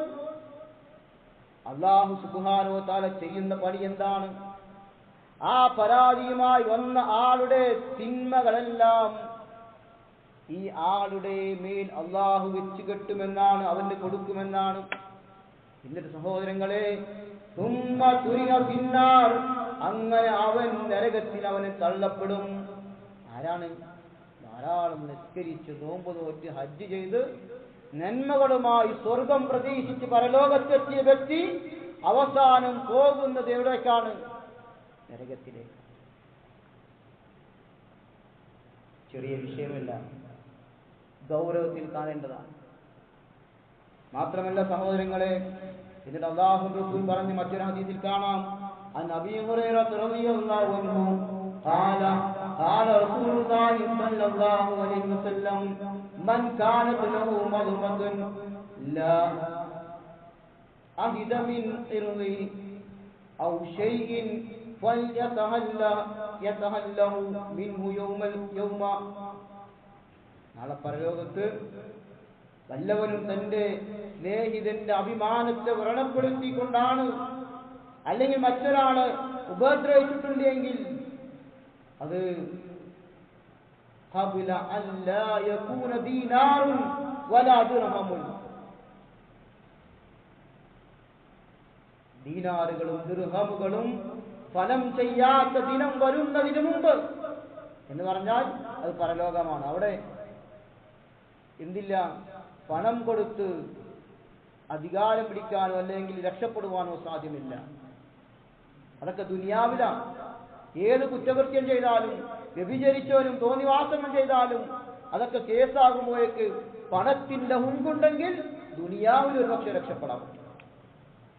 അല്ലാഹു സുബ്ഹാനഹു വ തആല ചെയ്യുന്ന പണി എന്താണ്? ആ പരാതിയുമായി വന്ന ആളുടെ തിന്മകളെല്ലാം ഈ ആളുടെ മേൽ അല്ലാഹു വെച്ച് കെട്ടുമെന്നാണ്, അവന് കൊടുക്കുമെന്നാണ്. എന്നിട്ട് സഹോദരങ്ങളെ, അങ്ങനെ അവൻ നരകത്തിൽ അവന് തള്ളപ്പെടും. ആരാണ്? ധാരാളം നിസ്കരിച്ച്, നോമ്പ് നോറ്റ്, ഹജ്ജ് ചെയ്ത് നന്മകളുമായി സ്വർഗം പ്രതീക്ഷിച്ച് പരലോകത്തെത്തിയ വ്യക്തി അവസാനം പോകുന്നത് എവിടേക്കാണ്? നരകത്തിലേക്ക്. ചെറിയ വിഷയമല്ല, ഗൗരവത്തിൽ കാണേണ്ടതാണ്. മാത്രമല്ല സഹോദരങ്ങളെ, എന്നിട്ട് അല്ലാഹു റസൂൽ പറഞ്ഞ മറ്റൊരു ഹദീസിൽ കാണാം, അൻ അബീ ഹുറൈറ റളിയല്ലാഹു അൻഹു ഖാല റസൂലുള്ളാഹി സ്വല്ലല്ലാഹു അലൈഹി വസല്ലം മൻ കാനത് ലഹു മദ്മത്തുൻ ലാ അഹിദ മിൻ ഇർളി ഔ ഷൈഇൻ ഫൽയതഹല്ലഹു മിൻഹു യൗമ. നാളെ പരലോകത്ത് വല്ലവനും തന്റെ സ്നേഹിതന്റെ അഭിമാനത്തെ വ്രണപ്പെടുത്തിക്കൊണ്ടാണ് അല്ലെങ്കിൽ മറ്റൊരാള് ഉപദ്രവിച്ചിട്ടുണ്ടെങ്കിൽ അത് ഖബല അല്ലാ യകൂന ദീനാറുൻ വലാ ദിർഹമുൻ, ദീനാറുകളും ദിർഹമുകളും ഫലം ചെയ്യാത്ത ദിനം വരുന്നതിന് മുമ്പ് എന്ന് പറഞ്ഞാൽ അത് പരലോകമാണ്. അവിടെ എന്തില്ല? പണം കൊടുത്ത് അധികാരം പിടിക്കാനോ അല്ലെങ്കിൽ രക്ഷപ്പെടുവാനോ സാധ്യമല്ല. അതൊക്കെ ദുനിയാവിലാണ്. ഏത് കുറ്റകൃത്യം ചെയ്താലും, വ്യഭിചരിച്ചവനും തോന്നിവാസങ്ങൾ ചെയ്താലും അതൊക്കെ കേസാകുമ്പോഴേക്ക് പണത്തിന്റെ ഹുങ്കുണ്ടെങ്കിൽ ദുനിയാവിൽ ഒരു പക്ഷെ രക്ഷപ്പെടാൻ പറ്റും.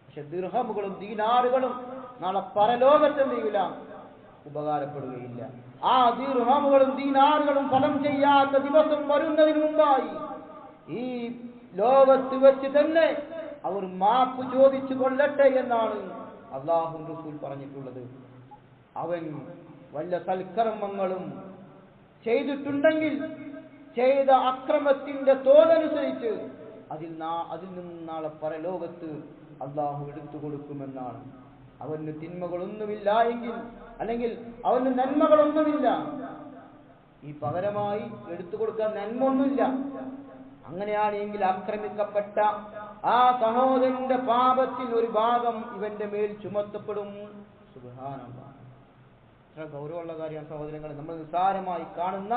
പക്ഷെ ദിർഹമുകളും ദീനാറുകളും നാളെ പരലോകത്തെന്തെയില്ല, ഉപകാരപ്പെടുകയില്ല. ആ ദിർഹമുകളും ദീനാറുകളും ഫലം ചെയ്യാത്ത ദിവസം വരുന്നതിന് മുമ്പായി ഈ ലോകത്ത് വെച്ച് തന്നെ അവർ മാപ്പ് ചോദിച്ചു കൊള്ളട്ടെ എന്നാണ് അല്ലാഹു റസൂൽ പറഞ്ഞിട്ടുള്ളത്. അവൻ വല്ല സൽക്കർമ്മങ്ങളും ചെയ്തിട്ടുണ്ടെങ്കിൽ ചെയ്ത അക്രമത്തിന്റെ തോതനുസരിച്ച് അതിൽ നിന്ന് നാളെ പരലോകത്ത് അല്ലാഹു എടുത്തു കൊടുക്കുമെന്നാണ്. അവന് തിന്മകളൊന്നുമില്ല എങ്കിൽ, അല്ലെങ്കിൽ അവന് നന്മകളൊന്നുമില്ല, ഈ പകരമായി എടുത്തു കൊടുക്കാൻ നന്മ ഒന്നുമില്ല. അങ്ങനെയാണെങ്കിൽ ആക്രമിക്കപ്പെട്ട ആ സഹോദരന്റെ പാപത്തിൽ ഒരു ഭാഗം ഇവന്റെ മേൽ ചുമത്തപ്പെടും. സുബ്ഹാനല്ലാഹ്, എത്ര ഗൗരവമുള്ള കാര്യമാണ് സഹോദരങ്ങളെ. നമ്മൾ നിസ്സാരമായി കാണുന്ന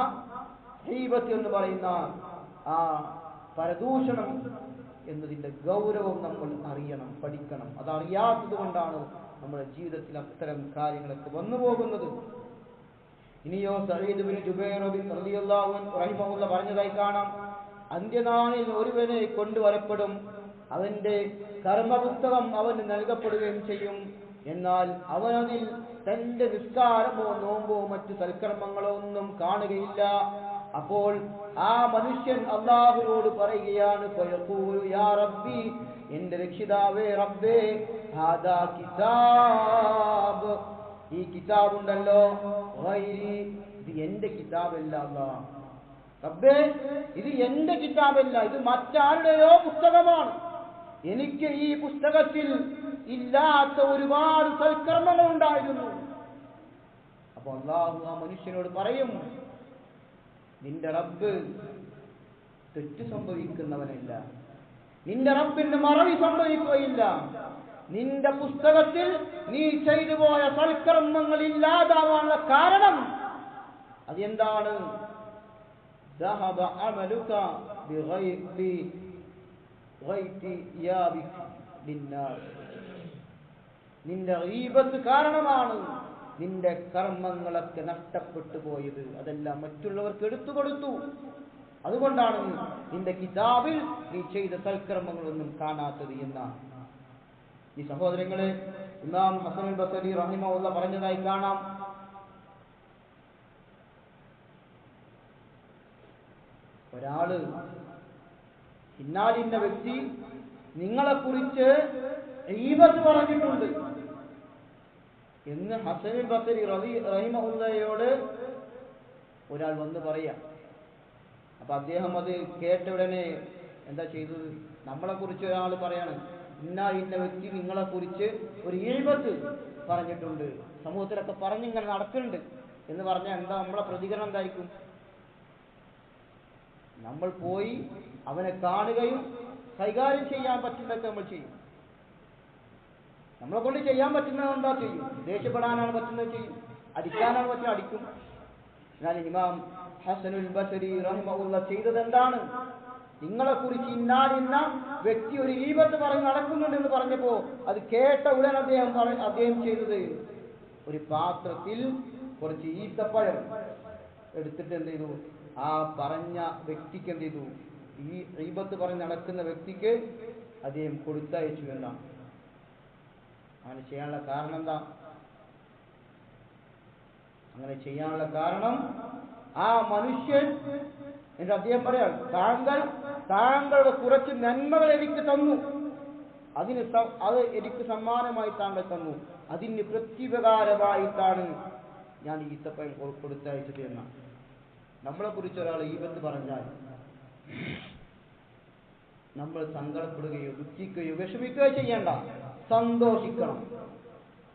ഗീബത്ത് എന്ന് പറയുന്ന ആ പരദൂഷണം എന്നതിന്റെ ഗൗരവം നമ്മൾ അറിയണം, പഠിക്കണം. അതറിയാത്തത് കൊണ്ടാണ് നമ്മുടെ ജീവിതത്തിൽ അത്തരം കാര്യങ്ങളൊക്കെ വന്നു പോകുന്നത്. ഇനിയോ സഈദ് ബിൻ ജുബൈർ റളിയല്ലാഹു അൻഹു റഹിമഹുല്ലാഹ് പറഞ്ഞതായി കാണാം, അന്ത്യനാളിൽ ഒരുവനെ കൊണ്ടുവരപ്പെടും, അവന്റെ കർമ്മപുസ്തകം അവന് നൽകപ്പെടുകയും ചെയ്യും. എന്നാൽ അവനതിൽ തന്റെ നിസ്കാരമോ നോമ്പോ മറ്റു സൽക്കർമ്മങ്ങളോ ഒന്നും കാണുകയില്ല. അപ്പോൾ ആ മനുഷ്യൻ അല്ലാഹുവോട് പറയുകയാണ്, ഫയഖൂലു യാ റബ്ബി, എന്റെ രക്ഷിതാവേ റബ്ബേ, ഹാദാ കിതാബ്, ഈ കിതാബുണ്ടല്ലോ, ഗൈരി, ഇത് എന്റെ കിതാബല്ല അല്ലാഹ്. റബ്ബേ, ഇത് എന്റെ കിതാബല്ല, ഇത് മറ്റാരുടെയോ പുസ്തകമാണ്. എനിക്ക് ഈ പുസ്തകത്തിൽ ഇല്ലാത്ത ഒരുപാട് സൽക്കർമ്മങ്ങൾ ഉണ്ടായിരുന്നു. അപ്പൊ അല്ലാഹു ആ മനുഷ്യനോട് പറയും, നിന്റെ റബ്ബ് തെറ്റ് സംഭവിക്കുന്നവനല്ല, നിന്റെ റബ്ബിന് മറവി സംഭവിക്കുകയില്ല. നിന്റെ പുസ്തകത്തിൽ നീ ചെയ്തു പോയ സൽക്കർമ്മങ്ങൾ ഇല്ലാതാവാനുള്ള കാരണം അതെന്താണ്? ذهب عملك بغيت يابك للناس, നിന്റെ ഗീബത്ത് കാരണമാണ് നിന്റെ കർമ്മങ്ങളൊക്കെ നഷ്ടപ്പെട്ടു പോയത്, അതെല്ലാം മറ്റുള്ളവർക്ക് എടുത്തു കൊടുത്തു. അതുകൊണ്ടാണ് നിന്റെ കിതാബിൽ നീ ചെയ്ത സൽക്കർമ്മങ്ങളൊന്നും കാണാത്തത് എന്നാണ്. ഈ സഹോദരങ്ങളെ, ഇമാം ഹസനുൽ ബസരി റഹിമഹുല്ലാഹ് പറഞ്ഞതായി കാണാം, ഒരാള് ഇന്നാലിന്ന വ്യക്തി നിങ്ങളെക്കുറിച്ച് ഗീബത്ത് പറഞ്ഞിട്ടുണ്ട് എന്ന് ഹസനുൽ ബസരി റഹിമഹുല്ലാഹയോട് ഒരാൾ വന്ന് പറയാം. അപ്പൊ അദ്ദേഹം അത് കേട്ട ഉടനെ എന്താ ചെയ്തത്? നമ്മളെ കുറിച്ച് ഒരാൾ പറയാണ്, ഇന്ന വ്യക്തി നിങ്ങളെ കുറിച്ച് ഒരു ഗീബത്ത് പറഞ്ഞിട്ടുണ്ട്, സമൂഹത്തിലൊക്കെ പറഞ്ഞിങ്ങനെ നടക്കുന്നുണ്ട് എന്ന് പറഞ്ഞാൽ എന്താ നമ്മളെ പ്രതികരണം എന്തായിരിക്കും? നമ്മൾ പോയി അവനെ കാണുകയും കൈകാര്യം ചെയ്യാൻ പറ്റുന്നതൊക്കെ നമ്മൾ ചെയ്യും. നമ്മളെ കൊണ്ട് ചെയ്യാൻ പറ്റുന്നത് എന്താ ചെയ്യും? ദേഷ്യപ്പെടാനാണ് പറ്റുന്നത് ചെയ്യും, അടിക്കാനാണ് പറ്റുന്നത് അടിക്കും. എന്നാൽ ഇമാം ഹസനുൽ ബസരി റഹിമഹുല്ലാഹ് ചെയ്തത് എന്താണ്? നിങ്ങളെ കുറിച്ച് ഇന്നാലിന്ന വ്യക്തി ഒരു ഗീബത്ത് പറഞ്ഞ് നടക്കുന്നുണ്ടെന്ന് പറഞ്ഞപ്പോ അത് കേട്ട ഉടൻ അദ്ദേഹം ചെയ്തത്, ഒരു പാത്രത്തിൽ കുറച്ച് ഈത്തപ്പഴം എടുത്തിട്ട് എന്ത് ചെയ്തു? ആ പറഞ്ഞ വ്യക്തിക്ക് എന്ത് ചെയ്തു? ഈ ഗീബത്ത് പറഞ്ഞ് നടക്കുന്ന വ്യക്തിക്ക് അദ്ദേഹം കൊടുത്തയച്ചു എന്നാണ്. അങ്ങനെ ചെയ്യാനുള്ള കാരണം എന്താ? അങ്ങനെ ചെയ്യാനുള്ള കാരണം ആ മനുഷ്യൻ എന്നിട്ട് അദ്ദേഹം പറയാം, താങ്കളുടെ കുറച്ച് നന്മകൾ എനിക്ക് തന്നു, അത് എനിക്ക് സമ്മാനമായി താങ്കൾ തന്നു, അതിന് പ്രത്യുപകാരമായിട്ടാണ് ഞാൻ ഈത്തപ്പഴം കൊടുത്തയച്ചത് എന്നാണ്. നമ്മളെ കുറിച്ച് ഒരാൾ ഗീബത്ത് പറഞ്ഞാൽ നമ്മൾ സങ്കടപ്പെടുകയോ ദുഃഖിക്കുകയോ വിഷമിക്കുകയോ ചെയ്യേണ്ട, സന്തോഷിക്കണം.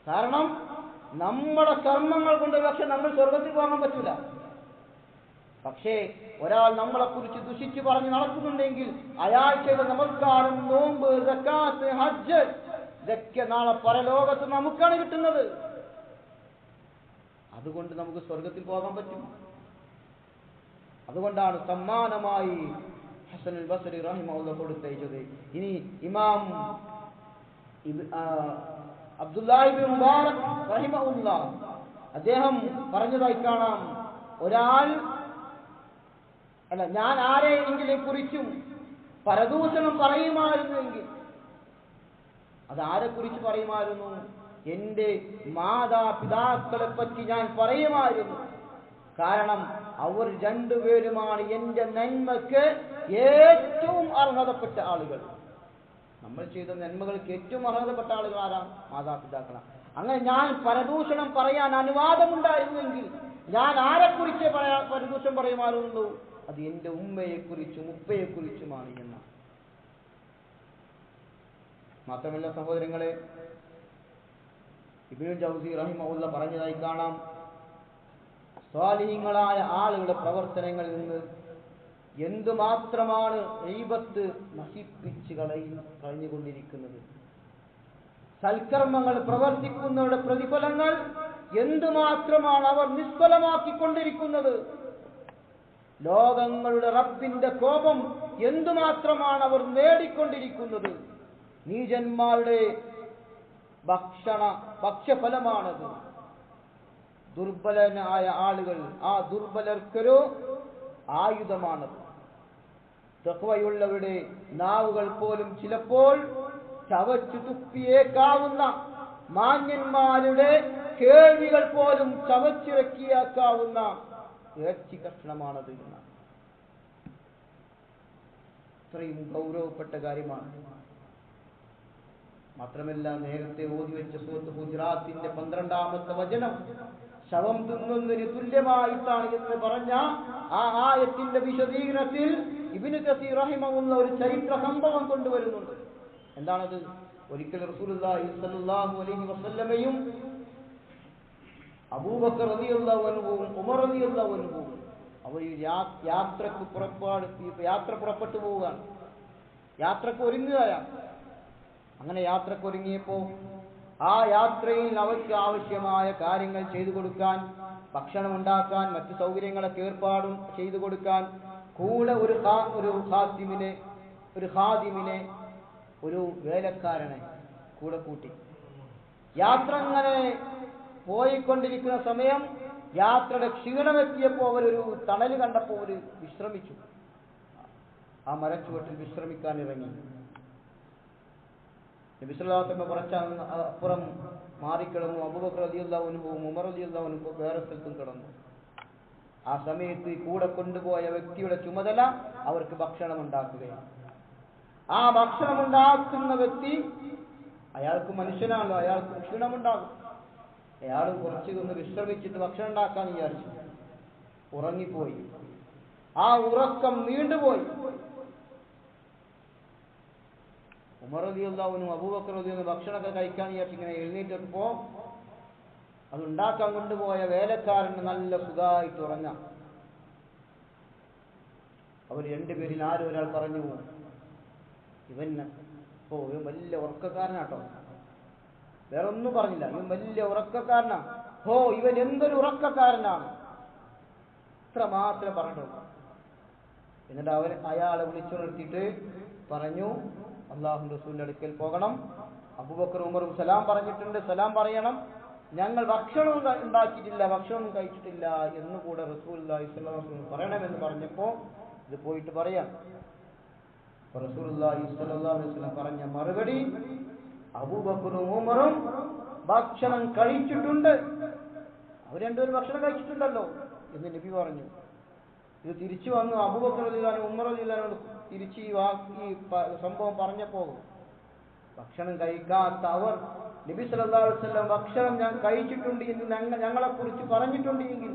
കാരണം നമ്മുടെ കർമ്മങ്ങൾ കൊണ്ട് പക്ഷെ നമ്മൾ സ്വർഗത്തിൽ പോകാൻ പറ്റൂല. പക്ഷേ ഒരാൾ നമ്മളെ കുറിച്ച് ദുഷിച്ചു പറഞ്ഞ് നടക്കുന്നുണ്ടെങ്കിൽ അയാൾ ചെയ്ത നമസ്കാരം, നോമ്പ്, സക്കാത്ത്, ഹജ്ജ് ഇതൊക്കെ നാളെ പരലോകത്ത് നമുക്കാണ് കിട്ടുന്നത്. അതുകൊണ്ട് നമുക്ക് സ്വർഗത്തിൽ പോകാൻ പറ്റും. അതുകൊണ്ടാണ് സമ്മാനമായി ഹസനുൽ ബസരി റഹിമഹുല്ലാഹ് കൊടുത്തയച്ചത്. ഇനി ഇമാം അബ്ദുല്ലാഹി ഇബ്നു മുബാറക് റഹിമഹുല്ലാഹ് അദ്ദേഹം പറഞ്ഞതായി കാണാം, ഞാൻ ആരെയെങ്കിലും കുറിച്ചും പരദൂഷണം പറയുമായിരുന്നെങ്കിൽ അത് ആരെക്കുറിച്ച് പറയുമായിരുന്നു? എന്റെ മാതാപിതാക്കളെ പറ്റി ഞാൻ പറയുമായിരുന്നു. കാരണം അവർ രണ്ടുപേരുമാണ് എന്റെ നന്മക്ക് ഏറ്റവും അർഹതപ്പെട്ട ആളുകൾ. നമ്മൾ ചെയ്ത നന്മകൾക്ക് ഏറ്റവും അർഹതപ്പെട്ട ആളുകൾ ആരാണ്? മാതാപിതാക്കളാണ്. അങ്ങനെ ഞാൻ പരദൂഷണം പറയാൻ അനുവാദമുണ്ടായിരുന്നെങ്കിൽ ഞാൻ ആരെക്കുറിച്ച് പരദൂഷണം പറയുമായിരുന്നു? അത് എന്റെ ഉമ്മയെക്കുറിച്ചും ഉപ്പയെക്കുറിച്ചുമാണ് എന്ന്. മാത്രമല്ല സഹോദരങ്ങളെ, ഇബ്നു ജൗസി റഹിമഹുല്ലാഹ് പറഞ്ഞതായി കാണാം, സ്വാലിഹീങ്ങളായ ആളുകളുടെ പ്രവർത്തനങ്ങളിൽ നിന്ന് എന്തുമാത്രമാണ് ഗീബത്ത് നശിപ്പിച്ച് കളഞ്ഞുകൊണ്ടിരിക്കുന്നത്. സൽക്കർമ്മങ്ങൾ പ്രവർത്തിക്കുന്നവരുടെ പ്രതിഫലങ്ങൾ എന്തുമാത്രമാണ് അവർ നിഷ്ഫലമാക്കിക്കൊണ്ടിരിക്കുന്നത്. ലോകങ്ങളുടെ റബ്ബിന്റെ കോപം എന്തുമാത്രമാണ് അവർ നേടിക്കൊണ്ടിരിക്കുന്നത്. നീചന്മാരുടെ ഭക്ഷ്യഫലമാണത്. ദുർബലനായ ആളുകൾ, ആ ദുർബലർക്കൊരു ആയുധമാണത്. തഖ്വയുള്ളവരുടെ നാവുകൾ പോലും ചിലപ്പോൾ ചവച്ചു തുപ്പിയേക്കാവുന്ന, മാന്യന്മാരുടെ കേൾവികൾ പോലും ചവച്ചിറക്കിയാക്കാവുന്ന ഇറച്ചി കഷ്ണമാണത് എന്നാണ്. ഇത്രയും ഗൗരവപ്പെട്ട കാര്യമാണ്. മാത്രമല്ല, നേരത്തെ ഓതിവെച്ച സൂറത്ത് ഹുജറാത്തിന്റെ 12-ാമത്തെ വചനം ശവം തിന്നുന്നതിന് തുല്യമായിട്ടാണ് എന്ന് പറഞ്ഞ ആ ആയത്തിന്റെ വിശദീകരണത്തിൽ ഇബ്നു കസീർ റഹിമഹുള്ള ഒരു ചരിത്ര സംഭവം കൊണ്ടുവരുന്നുണ്ട്. എന്താണത്? ഒരിക്കൽ റസൂലുള്ളാഹി സ്വല്ലല്ലാഹു അലൈഹി വസല്ലമയും അബൂബക്കർ റളിയല്ലാഹു അൻഹുവും ഉമർ റളിയല്ലാഹു അൻഹുവും അവർ യാത്ര പുറപ്പെട്ടു പോവുകയാണ്. യാത്രക്ക് ഒരുങ്ങുകയാണ്. അങ്ങനെ യാത്രക്ക് ഒരുങ്ങിയപ്പോ ആ യാത്രയിൽ അവർക്ക് ആവശ്യമായ കാര്യങ്ങൾ ചെയ്തു കൊടുക്കാൻ, ഭക്ഷണം ഉണ്ടാക്കാൻ, മറ്റു സൗകര്യങ്ങളൊക്കെ ഏർപ്പാടും ചെയ്തു കൊടുക്കാൻ കൂടെ ഒരു ഖാദിമിനെ, ഒരു വേലക്കാരനെ കൂടെ കൂട്ടി. യാത്ര അങ്ങനെ പോയിക്കൊണ്ടിരിക്കുന്ന സമയം യാത്രയുടെ ക്ഷീണമെത്തിയപ്പോൾ അവരൊരു തണൽ കണ്ടപ്പോൾ അവർ വിശ്രമിച്ചു. ആ മരച്ചുവട്ടിൽ വിശ്രമിക്കാൻ ഇറങ്ങി. നബി സല്ലല്ലാഹു അലൈഹി വസല്ലം കുറച്ച് അപ്പുറം മാറിക്കിടന്നു. അബൂബക്കർ റളിയല്ലാഹു അൻഹുവും ഉമർ റളിയല്ലാഹു അൻഹുവും വേറെ സ്ഥലത്തും കിടന്നു. ആ സമയത്ത് കൂടെ കൊണ്ടുപോയ വ്യക്തിയുടെ ചുമതല അവർക്ക് ഭക്ഷണം ഉണ്ടാക്കുകയാണ്. ആ ഭക്ഷണം ഉണ്ടാക്കുന്ന വ്യക്തി, അയാൾക്ക് മനുഷ്യനാണല്ലോ, അയാൾക്ക് ക്ഷീണമുണ്ടാകും. അയാൾ കുറച്ചൊന്ന് വിശ്രമിച്ചിട്ട് ഭക്ഷണം ഉണ്ടാക്കാന്ന് വിചാരിച്ചു. ഉറങ്ങിപ്പോയി. ആ ഉറക്കം നീണ്ടുപോയി. ഉമർ റളിയല്ലാഹു അൻഹു അബൂബക്കർ റളിയല്ലാഹു അൻഹു ഭക്ഷണമൊക്കെ കഴിക്കാൻ വിചാരിച്ച് ഇങ്ങനെ എഴുന്നേറ്റപ്പോ അത് ഉണ്ടാക്കാൻ കൊണ്ടുപോയ വേലക്കാരന് നല്ല സുഖമായിട്ട് ഉറങ്ങാം. അവർ രണ്ടുപേരിൽ ആരും ഒരാൾ പറഞ്ഞു, ഇവൻ വലിയ ഉറക്കക്കാരനാട്ടോ. വേറെ ഒന്നും പറഞ്ഞില്ല, ഇവൻ വലിയ ഉറക്കക്കാരനാ. ഇവൻ എന്തൊരു ഉറക്കക്കാരനാണ്, ഇത്ര മാത്രമേ പറഞ്ഞിട്ടുള്ളൂ. എന്നിട്ട് അയാളെ വിളിച്ചു നിർത്തിയിട്ട് പറഞ്ഞു, അല്ലാഹു റസൂലിന്റെ അടുക്കൽ പോകണം, അബൂബക്കർ ഉമറും സലാം പറഞ്ഞിട്ടുണ്ട്, സലാം പറയണം, ഞങ്ങൾ ഭക്ഷണവും ഉണ്ടാക്കിയിട്ടില്ല, ഭക്ഷണവും കഴിച്ചിട്ടില്ല എന്നുകൂടെ റസൂലുള്ളാഹി സ്വല്ലല്ലാഹു അലൈഹി വസല്ലം പറയണമെന്ന് പറഞ്ഞപ്പോ ഇത് പോയിട്ട് പറയാം. റസൂലുള്ളാഹി സ്വല്ലല്ലാഹു അലൈഹി വസല്ലം പറഞ്ഞ മറുപടി, അബൂബക്കറും ഉമറും ഭക്ഷണം കഴിച്ചിട്ടുണ്ട്, അവർ രണ്ടുപേരും ഭക്ഷണം കഴിച്ചിട്ടുണ്ടല്ലോ എന്ന് നബി പറഞ്ഞു. ഇത് തിരിച്ചു വന്നു അബൂബക്കർ റളിയല്ലാഹു അൻഹു ഉമർ റളിയല്ലാഹു അൻഹു തിരിച്ച് ഈ സംഭവം പറഞ്ഞപ്പോ, ഭക്ഷണം കഴിക്കാത്ത അവർ നബി സല്ലല്ലാഹു അലൈഹി വസല്ലം ഭക്ഷണം ഞാൻ കഴിച്ചിട്ടുണ്ട് എന്ന് ഞങ്ങളെ കുറിച്ച് പറഞ്ഞിട്ടുണ്ട് എങ്കിൽ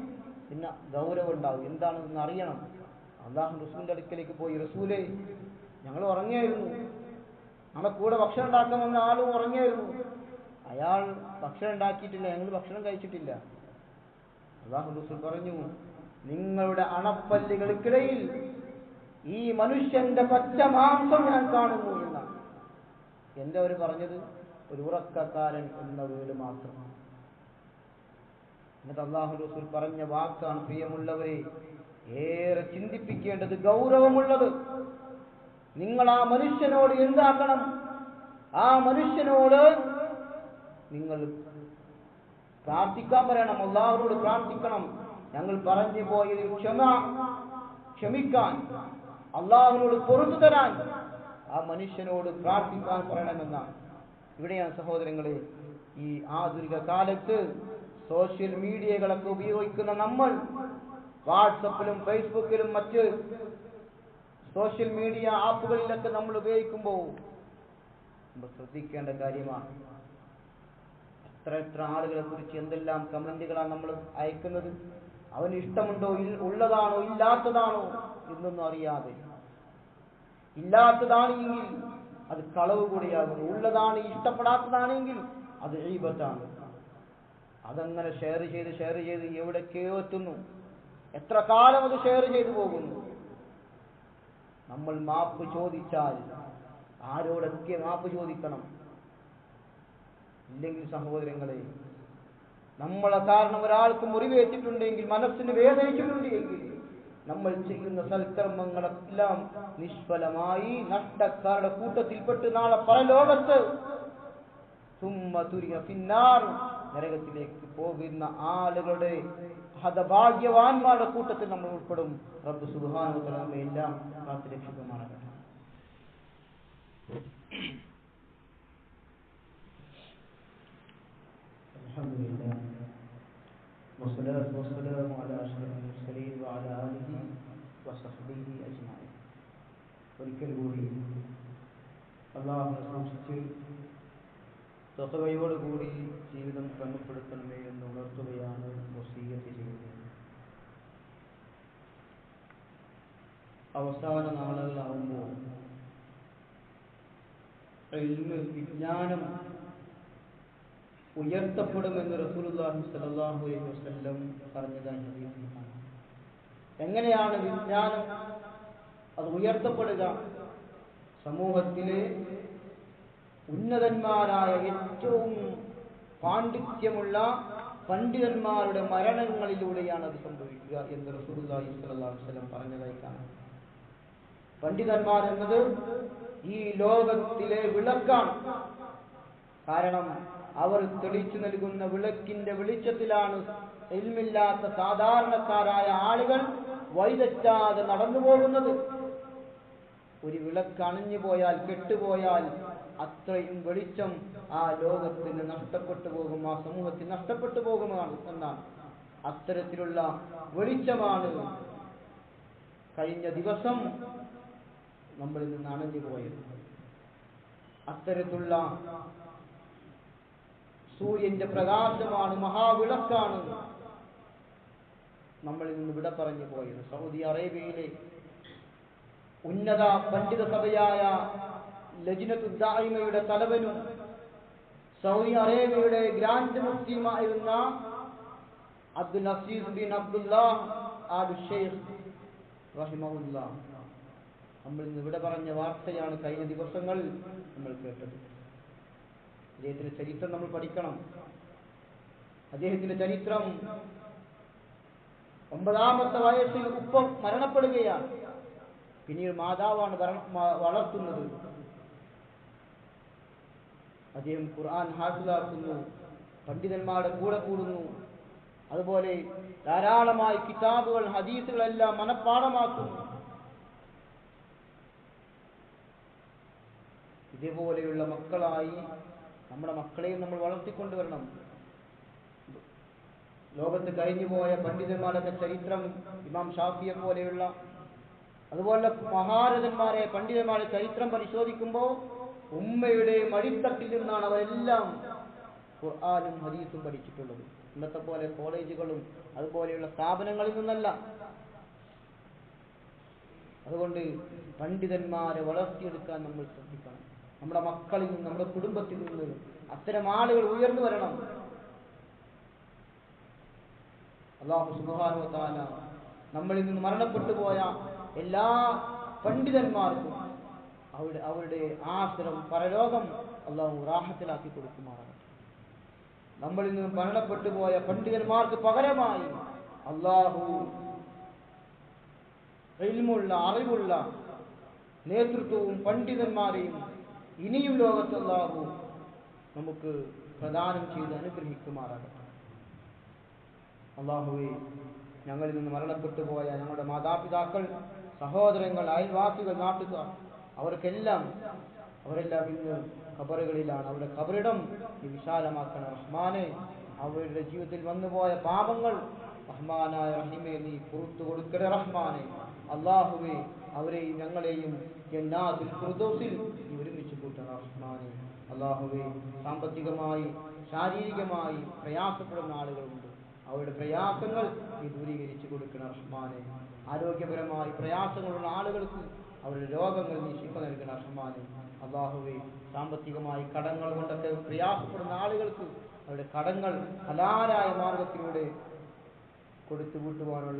പിന്നെ ഗൗരവം ഉണ്ടാവും, എന്താണെന്ന് അറിയണം. അല്ലാഹു റസൂലിന്റെ അടുക്കലേക്ക് പോയി, റസൂലേ ഞങ്ങൾ ഉറങ്ങിയായിരുന്നു, നമ്മളെ കൂടെ ഭക്ഷണം ഉണ്ടാക്കാൻ വന്ന ആളും ഉറങ്ങിയായിരുന്നു, അയാൾ ഭക്ഷണം ഉണ്ടാക്കിയിട്ടില്ല, ഞങ്ങൾ ഭക്ഷണം കഴിച്ചിട്ടില്ല. അല്ലാഹു റസൂൽ പറഞ്ഞു, നിങ്ങളുടെ അണപ്പല്ലുകൾക്കിടയിൽ ഈ മനുഷ്യന്റെ പച്ച മാംസം ഞാൻ കാണുന്നു എന്നാണ്. എന്താ അവർ പറഞ്ഞത്? ഒരു ഉറക്കക്കാരൻ എന്ന വീട് മാത്രം. എന്നിട്ട് അല്ലാഹു റസൂൽ പറഞ്ഞ വാക്കാണ്, പ്രിയമുള്ളവരെ, ഏറെ ചിന്തിപ്പിക്കേണ്ടത്, ഗൗരവമുള്ളത്. നിങ്ങൾ ആ മനുഷ്യനോട് എന്താക്കണം? ആ മനുഷ്യനോട് നിങ്ങൾ പ്രാർത്ഥിക്കാൻ പറയണം, അല്ലാഹുവോട് പ്രാർത്ഥിക്കണം, ഞങ്ങൾ പറഞ്ഞു പോയതിൽ ക്ഷമിക്കാൻ, അല്ലാഹുവിനോട് പൊറുത്തു തരാൻ ആ മനുഷ്യനോട് പ്രാർത്ഥിക്കാൻ പറയണമെന്നാണ്. ഇവിടെയാണ് സഹോദരങ്ങളെ, ഈ ആധുനിക കാലത്ത് സോഷ്യൽ മീഡിയകളൊക്കെ ഉപയോഗിക്കുന്ന നമ്മൾ, വാട്സപ്പിലും ഫേസ്ബുക്കിലും മറ്റ് സോഷ്യൽ മീഡിയ ആപ്പുകളിലൊക്കെ നമ്മൾ ഉപയോഗിക്കുമ്പോൾ നമ്മൾ ശ്രദ്ധിക്കേണ്ട കാര്യമാണ്. എത്ര ആളുകളെ കുറിച്ച് എന്തെല്ലാം കമന്റുകളാണ് നമ്മൾ അയക്കുന്നത്. അവന് ഇഷ്ടമുണ്ടോ, ഉള്ളതാണോ ഇല്ലാത്തതാണോ എന്നൊന്നും അറിയാതെ. ഇല്ലാത്തതാണെങ്കിൽ അത് കളവ് കൂടിയാകുന്നു, ഉള്ളതാണ് ഇഷ്ടപ്പെടാത്തതാണെങ്കിൽ അത് ഗീബത്താണ്. അതങ്ങനെ ഷെയർ ചെയ്ത് എവിടേക്കോ എത്തുന്നു. എത്ര കാലം അത് ഷെയർ ചെയ്തു പോകുന്നു. നമ്മൾ മാപ്പ് ചോദിച്ചാൽ ആരോടൊക്കെ മാപ്പ് ചോദിക്കണം. ഇല്ലെങ്കിൽ സഹോദരങ്ങളെ, നമ്മളെ കാരണം ഒരാൾക്ക് മുറിവേറ്റിട്ടുണ്ടെങ്കിൽ, മനസ്സിന് വേദനിച്ചിട്ടുണ്ടെങ്കിൽ, നമ്മൾ ചെയ്യുന്ന സൽക്കർമ്മങ്ങളെല്ലാം നിഷ്ഫലമായി നഷ്ടക്കാരുടെ കൂട്ടത്തിൽപ്പെട്ട് നാളെ പരലോകത്ത് നരകത്തിലേക്ക് പോകുന്ന ആളുകളുടെ ഹതഭാഗ്യവാന്മാരുടെ കൂട്ടത്തിൽ നമ്മൾ ഉൾപ്പെടും. റബ്ബ് സുബ്ഹാനഹു വ തആല നമ്മെ എല്ലാം കാത്തുരക്ഷിക്കുമാറാകട്ടെ. അൽഹംദുലില്ലാഹ് വസ്സലാത്തു വസ്സലാമു അലാ അഷ്റഫിൽ മുർസലീൻ വഅലാ ആലിഹി വസഹ്ബിഹി അജ്മഈൻ. ഒരിക്കൽ കൂടി അല്ലാഹുവിനെ സൂക്ഷിച്ച് തഖ്വയോടുകൂടി ജീവിതം ക്രമപ്പെടുത്തണമേ എന്ന് ഉണർത്തുകയാണ് വസിയ്യത്ത് ചെയ്യുന്നത്. അവസാന നാളുകളാവുമ്പോൾ വിജ്ഞാനം ഉയർത്തപ്പെടുമെന്ന് റസൂലുള്ളാഹി സ്വല്ലല്ലാഹു അലൈഹി വസല്ലം പറഞ്ഞതായി ഹദീസിൽ കാണാം. എങ്ങനെയാണ് വിജ്ഞാനം അത് ഉയർത്തപ്പെടുക? സമൂഹത്തിലെ ഉന്നതന്മാരായ ഏറ്റവും പാണ്ഡിത്യമുള്ള പണ്ഡിതന്മാരുടെ മരണങ്ങളിലൂടെയാണ് അത് സംഭവിക്കുക എന്ന് റസൂലുള്ളാഹി സ്വല്ലല്ലാഹു അലൈഹി വസല്ലം പറഞ്ഞതായി കാണാം. പണ്ഡിതന്മാർ എന്നത് ഈ ലോകത്തിലെ വിളക്കാണ്. കാരണം അവർ തെളിച്ചു നൽകുന്ന വിളക്കിന്റെ വെളിച്ചത്തിലാണ് ഇൽമില്ലാത്ത സാധാരണക്കാരായ ആളുകൾ വഴിതെറ്റാതെ നടന്നു പോകുന്നത്. ഒരു വിളക്ക് അണഞ്ഞു പോയാൽ, കെട്ടുപോയാൽ അത്രയും വെളിച്ചം ആ ലോകത്തിന് നഷ്ടപ്പെട്ടു പോകും, ആ സമൂഹത്തിന് നഷ്ടപ്പെട്ടു പോകുമെന്നാണ് എന്നാണ്. അത്തരത്തിലുള്ള വെളിച്ചമാണ് കഴിഞ്ഞ ദിവസം നമ്മളിൽ നിന്ന് അണഞ്ഞു പോയത്. അത്തരത്തിലുള്ള സൂര്യന്റെ പ്രകാശമാണ്, മഹാവിളക്കാണ് നമ്മളിൽ നിന്ന് വിട പറഞ്ഞു പോയത്. സൗദി അറേബ്യയിലെ ഉന്നത പണ്ഡിത സഭയായ ലജ്നത്തു ദായിമയുടെ തലവനും സൗദി അറേബ്യയുടെ ഗ്രാൻഡ് മുഫ്തിയുമായിരുന്ന Abdul Aziz bin Abdullah Al Sheikh റഹിമഹുല്ലാഹ് നമ്മൾ ഇന്ന് ഇവിടെ പറഞ്ഞ വാർത്തയാണ് കഴിഞ്ഞ ദിവസങ്ങൾ നമ്മൾ കേട്ടത്. അദ്ദേഹത്തിന്റെ ചരിത്രം നമ്മൾ പഠിക്കണം. അദ്ദേഹത്തിന്റെ ചരിത്രം 9ാമത്തെ വയസ്സിൽ ഉപ്പ മരണപ്പെടുകയാണ്. പിന്നീട് മാതാവാണ് വളർത്തുന്നത്. അദ്ദേഹം ഖുർആൻ ഹാഫിളാക്കുന്നു, പണ്ഡിതന്മാരുടെ കൂടെ കൂടുന്നു, അതുപോലെ ധാരാളമായി കിതാബുകൾ ഹദീസുകളെല്ലാം മനഃപ്പാഠമാക്കുന്നു. ഇതേപോലെയുള്ള മക്കളായി നമ്മുടെ മക്കളെയും നമ്മൾ വളർത്തിക്കൊണ്ടുവരണം. ലോകത്ത് കഴിഞ്ഞുപോയ പണ്ഡിതന്മാരുടെ ചരിത്രം, ഇമാം ഷാഫിയെ പോലെയുള്ള അതുപോലെ മഹാരഥന്മാരെ പണ്ഡിതന്മാരുടെ ചരിത്രം പരിശോധിക്കുമ്പോൾ ഉമ്മയുടെ മടിത്തട്ടിൽ നിന്നാണ് അവരെല്ലാം ഖുർആനും ഹദീസും പഠിച്ചിട്ടുള്ളത്. ഇന്നത്തെ പോലെ കോളേജുകളും അതുപോലെയുള്ള സ്ഥാപനങ്ങളിൽ നിന്നല്ല. അതുകൊണ്ട് പണ്ഡിതന്മാരെ വളർത്തിയെടുക്കാൻ നമ്മൾ ശ്രദ്ധിക്കണം. നമ്മുടെ മക്കളിൽ നിന്ന്, നമ്മുടെ കുടുംബത്തിൽ നിന്ന് അത്തരം ആളുകൾ ഉയർന്നു വരണം. അല്ലാഹു സുബ്ഹാനഹു വ തആല നമ്മളിൽ നിന്ന് മരണപ്പെട്ടു പോയ എല്ലാ പണ്ഡിതന്മാർക്കും അവരുടെ ആശ്രം പരലോകം അല്ലാഹു റാഹത്തിലാക്കി കൊടുക്കുമാറാകട്ടെ. നമ്മളിൽ നിന്ന് മരണപ്പെട്ടു പോയ പണ്ഡിതന്മാർക്ക് പകരമായി അല്ലാഹു ഇൽമുള്ള, അറിവുള്ള നേതൃത്വവും പണ്ഡിതന്മാരെയും ഇനിയും ലോകത്ത് അല്ലാഹു നമുക്ക് പ്രദാനം ചെയ്ത് അനുഗ്രഹിക്കുമാറാകട്ടെ. അല്ലാഹുവേ, ഞങ്ങളിൽ നിന്ന് മരണപ്പെട്ടു പോയ ഞങ്ങളുടെ മാതാപിതാക്കൾ, സഹോദരങ്ങൾ, അയൽവാസികൾ, നാട്ടുകാർ, അവരെല്ലാം ഇന്ന് ഖബറുകളിലാണ്. അവരുടെ ഖബറിടം നീ വിശാലമാക്കണം റഹ്മാനെ. അവരുടെ ജീവിതത്തിൽ വന്നുപോയ പാപങ്ങൾ റഹ്മാനായ റഹീമേ നീ പുറത്തു കൊടുക്കണേ റഹ്മാനെ. അല്ലാഹുവേ, അവരെയും ഞങ്ങളെയും ജന്നാത്തുൽ ഫിർദൗസിൽ നീ ഒരുമിച്ച് കൂട്ടണം റഹ്മാനെ. അല്ലാഹുവേ, സാമ്പത്തികമായി ശാരീരികമായി പ്രയാസപ്പെടുന്ന ആളുകളുണ്ട്. അവരുടെ പ്രയാസങ്ങൾ നീ ദൂരീകരിച്ചു കൊടുക്കണം റഹ്മാനെ. ആരോഗ്യപരമായി പ്രയാസങ്ങളുള്ള ആളുകൾക്ക് അവരുടെ രോഗങ്ങൾ നീ ശിഫ നൽകണം റഹ്മാനെ. അല്ലാഹുവേ, സാമ്പത്തികമായി കടങ്ങൾ കൊണ്ടൊക്കെ പ്രയാസപ്പെടുന്ന ആളുകൾക്ക് അവരുടെ കടങ്ങൾ ഹലാലായ മാർഗത്തിലൂടെ കൊടുത്തു കൂട്ടുവാനുള്ള